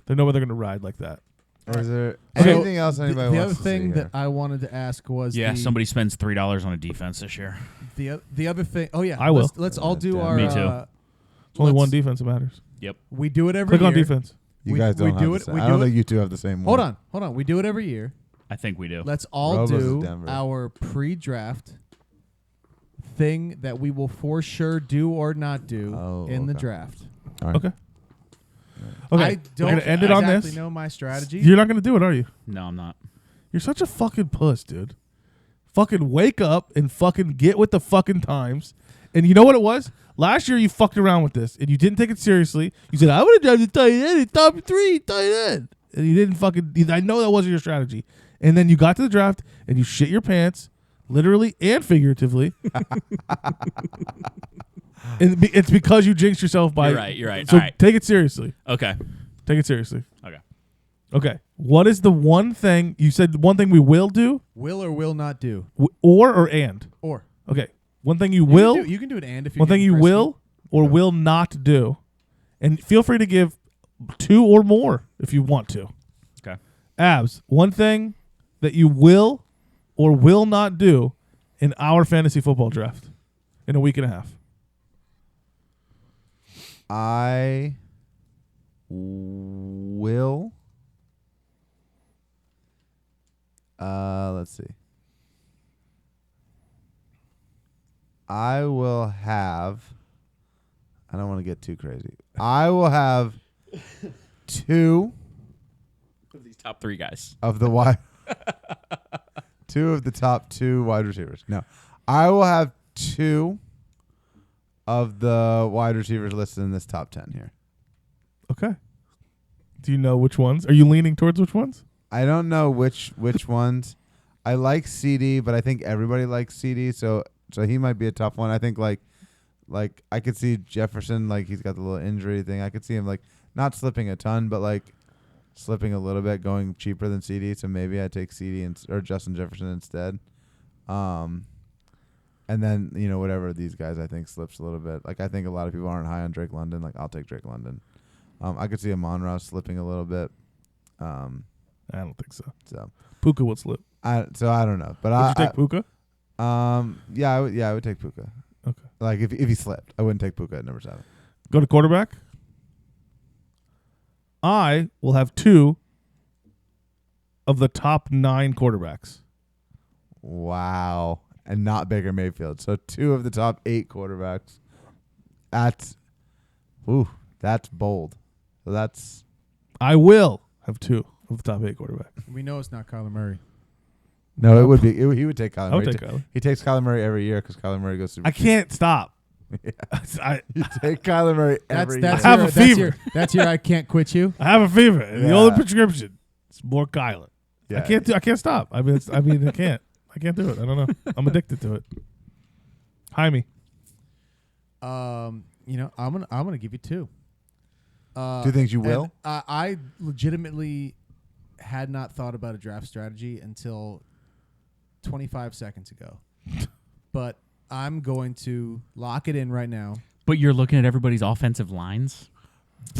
they know they're gonna ride like that. Is there So anything else anybody the wants other to thing see that I wanted to ask was Somebody spends $3 on a defense this year. the other thing. Oh yeah, I will. Let's all do Yeah, our. me too. It's only one defense that matters. Yep. We do it every Click year. on defense. You we- guys don't we have do the it- same. we I do don't it- think you two have the same Hold one. on. We do it every year. I think we do. Let's all Robles is do Denver. our pre-draft thing that we will for sure do or not do in the okay. draft. All right. Okay. Okay. I We're don't gonna end it on exactly this. know my strategy. You're not gonna do it, are you? No, I'm not. You're such a fucking puss, dude. Fucking wake up and fucking get with the fucking times. And you know what it was? Last year you fucked around with this and you didn't take it seriously. You said, I would have done the tight end in top 3 tight end. And you didn't fucking, I know that wasn't your strategy. And then you got to the draft and you shit your pants, literally and figuratively. And it's because you jinxed yourself by. You're right. So All right. take it seriously. Okay. Take it seriously. Okay. Okay. What is the one thing, you said one thing we will do? Will or will not do. Or and? Or Okay. One thing you will. You can do it and if you One thing you will or will not do. And feel free to give 2 or more if you want to. Okay. Abs, one thing that you will or will not do in our fantasy football draft in a week and a half. I will. Let's see. I will have. I don't want to get too crazy. I will have 2 These top 3 guys. of the wide. 2 of the top 2 wide receivers. No, I will have 2 of the wide receivers listed in this top 10 here. Okay. Do you know which ones? Are you leaning towards which ones? I don't know which ones. I like CD, but I think everybody likes CD, so he might be a tough one. I think like I could see Jefferson, like he's got the little injury thing. I could see him like not slipping a ton, but like slipping a little bit, going cheaper than CD. So maybe I take CD or Justin Jefferson instead. And then, whatever these guys I think slips a little bit. Like I think a lot of people aren't high on Drake London. Like I'll take Drake London. I could see Amon-Ra slipping a little bit. I don't think so. So Puka would slip. I don't know. But Would you take Puka? yeah, I would take Puka. Okay. Like if he slipped, I wouldn't take Puka at number 7. Go to quarterback. I will have 2 of the top 9 quarterbacks. Wow. And not Baker Mayfield. So 2 of the top 8 quarterbacks. That's bold. So that's I will have 2 of the top 8 quarterbacks. We know it's not Kyler Murray. no. It would be. He would take Kyler I would Murray. take Kyler. He takes Kyler Murray every year because Kyler Murray goes Super. I can't stop. Yeah. I You take Kyler Murray every That's year. I have your, a that's fever. your that's your I can't quit you. have a fever. And the Yeah. only prescription is more Kyler. Yeah. I can't stop. I mean, I can't. I can't do it. I don't know. I'm addicted to it. Jaime. I'm gonna give you 2. 2 things you and will. I legitimately had not thought about a draft strategy until 25 seconds ago, but I'm going to lock it in right now. But you're looking at everybody's offensive lines.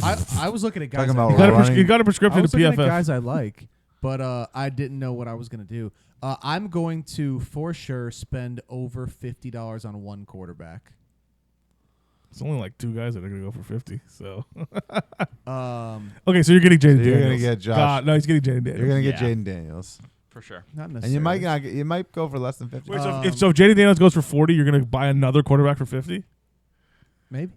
I was looking at guys. Talking I about like. running. You got a I prescription to was looking at PFF. guys I like, but I didn't know what I was gonna do. I'm going to for sure spend over $50 on one quarterback. It's only like 2 guys that are going to go for 50. So Okay, so you're getting Jaden So Daniels. you're gonna get Josh. God, no, he's getting Jaden Daniels. You're gonna get Yeah. Jaden Daniels, For sure. not and necessarily. you might not. You might go for less than 50. Wait, so if Jaden Daniels goes for 40, you're going to buy another quarterback for 50? maybe.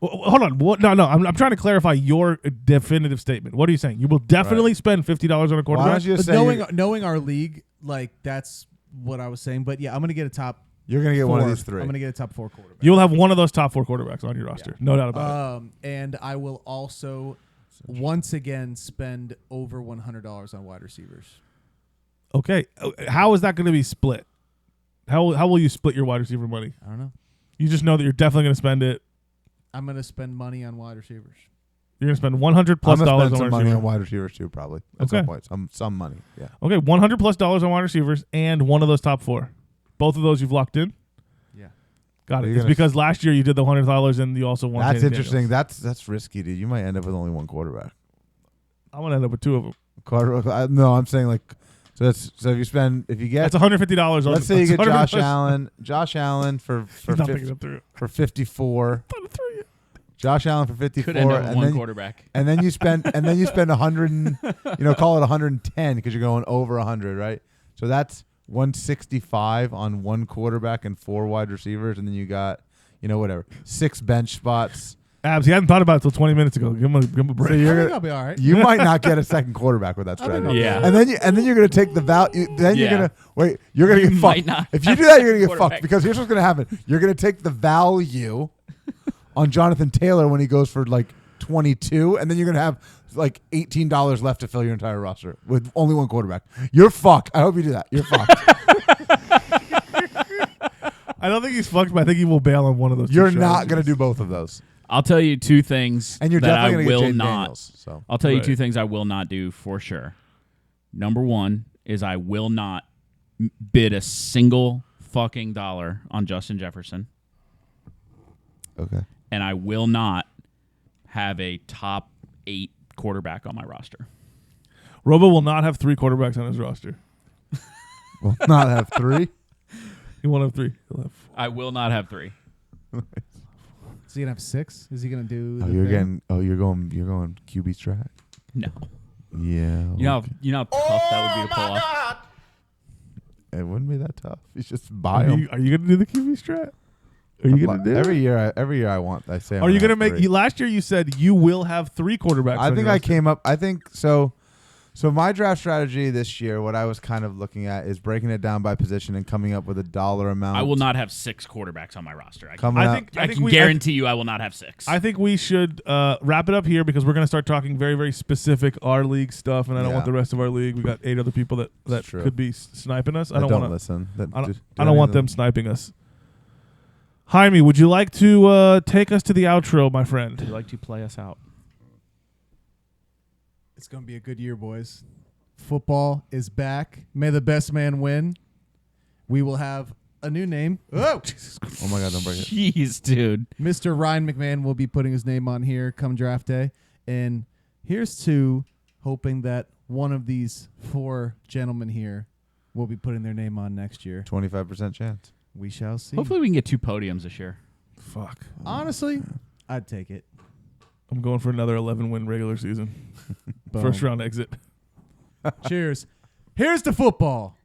Hold on. What? No. I'm trying to clarify your definitive statement. What are you saying? You will definitely spend $50 on a Why quarterback. don't you just say knowing our league, like that's what I was saying. But yeah, I'm gonna get a top. you're going to get one of four. these three? I'm gonna get a top 4 quarterback. You'll have one of those top 4 quarterbacks on your roster. No doubt about it. And I will also once again spend over $100 on wide receivers. Okay. How is that going to be split? How will you split your wide receiver money? I don't know. You just know that you're definitely going to spend it. I'm gonna spend money on wide receivers. You're going to spend $100 plus I'm dollars spend on some wide money receivers. on wide receivers too, probably. At Okay. some point. Some money. Yeah. Okay, $100 plus dollars on wide receivers and one of those top 4. Both of those you've locked in. Yeah. Got Are it. you It's gonna because last year you did the $100 and you also won. That's Hayden interesting. Daniels. That's risky, dude. You might end up with only one quarterback. I'm gonna end up with 2 of them. No, I'm saying like so if you get That's $150 on. let's say you get that's Josh Allen for He's not thinking it through. for 54. Josh Allen for 54, Could end up with and one then quarterback. and then you spend 100 and call it 110 because you're going over 100, right? So that's 165 on one quarterback and 4 wide receivers, and then you got whatever 6 bench spots. Abs, he hadn't thought about it till 20 minutes ago. Give him a break. So I you're think I'll be all right. you might not get a second quarterback with that strategy. Yeah. And then you're gonna take the value. Then you're Yeah. gonna wait. You're gonna You get might fucked. not If you have do that, you're a gonna get quarterback. fucked because here's what's gonna happen. You're gonna take the value on Jonathan Taylor when he goes for like 22, and then you're gonna have like $18 left to fill your entire roster with only one quarterback. You're fucked. I hope you do that. You're fucked. I don't think he's fucked, but I think he will bail on one of those. You're two not strategies. gonna do both of those, I'll tell you 2 things and you're that I definitely gonna will get Jaden not. Daniels. So I'll tell you Right. 2 things I will not do for sure. Number 1 is I will not bid a single fucking dollar on Justin Jefferson, okay. and I will not have a top 8 quarterback on my roster. Robo will not have 3 quarterbacks on his roster. Will not have 3. He won't have 3. He'll have 4. I will not have 3. Is he gonna have 6? Is he gonna do? Oh, the you're thing? getting. Oh, you're going QB strat. No. Yeah. You know how tough that would be to pull off? It wouldn't be that tough. You just buy Are them. you going to do the QB strat? Are you going to do every it? year? Every year I want. I say. Are you going to make? Last year you said you will have 3 quarterbacks. I on think your I roster. came up. I think so. So my draft strategy this year, what I was kind of looking at is breaking it down by position and coming up with a dollar amount. I will not have 6 quarterbacks on my roster. I Coming up. can guarantee you I will not have 6. I think we should wrap it up here because we're going to start talking very, very specific our league stuff, and I don't Yeah. want the rest of our league. We got 8 other people that true. could be sniping us. I That don't don't want to listen. That I just don't want any them of sniping us. Jaime, would you like to take us to the outro, my Would friend? you like to play us out? It's gonna be a good year, boys. Football is back. May the best man win. We will have a new name. Oh, Oh my God! Don't break it. Jeez, dude. Mr. Ryan McMahon will be putting his name on here come draft day. And here's to hoping that one of these 4 gentlemen here will be putting their name on next year. 25% chance. We shall see. Hopefully we can get 2 podiums this year. Fuck. Honestly, I'd take it. I'm going for another 11-win regular season. Boom. First round exit. Cheers. Here's to football.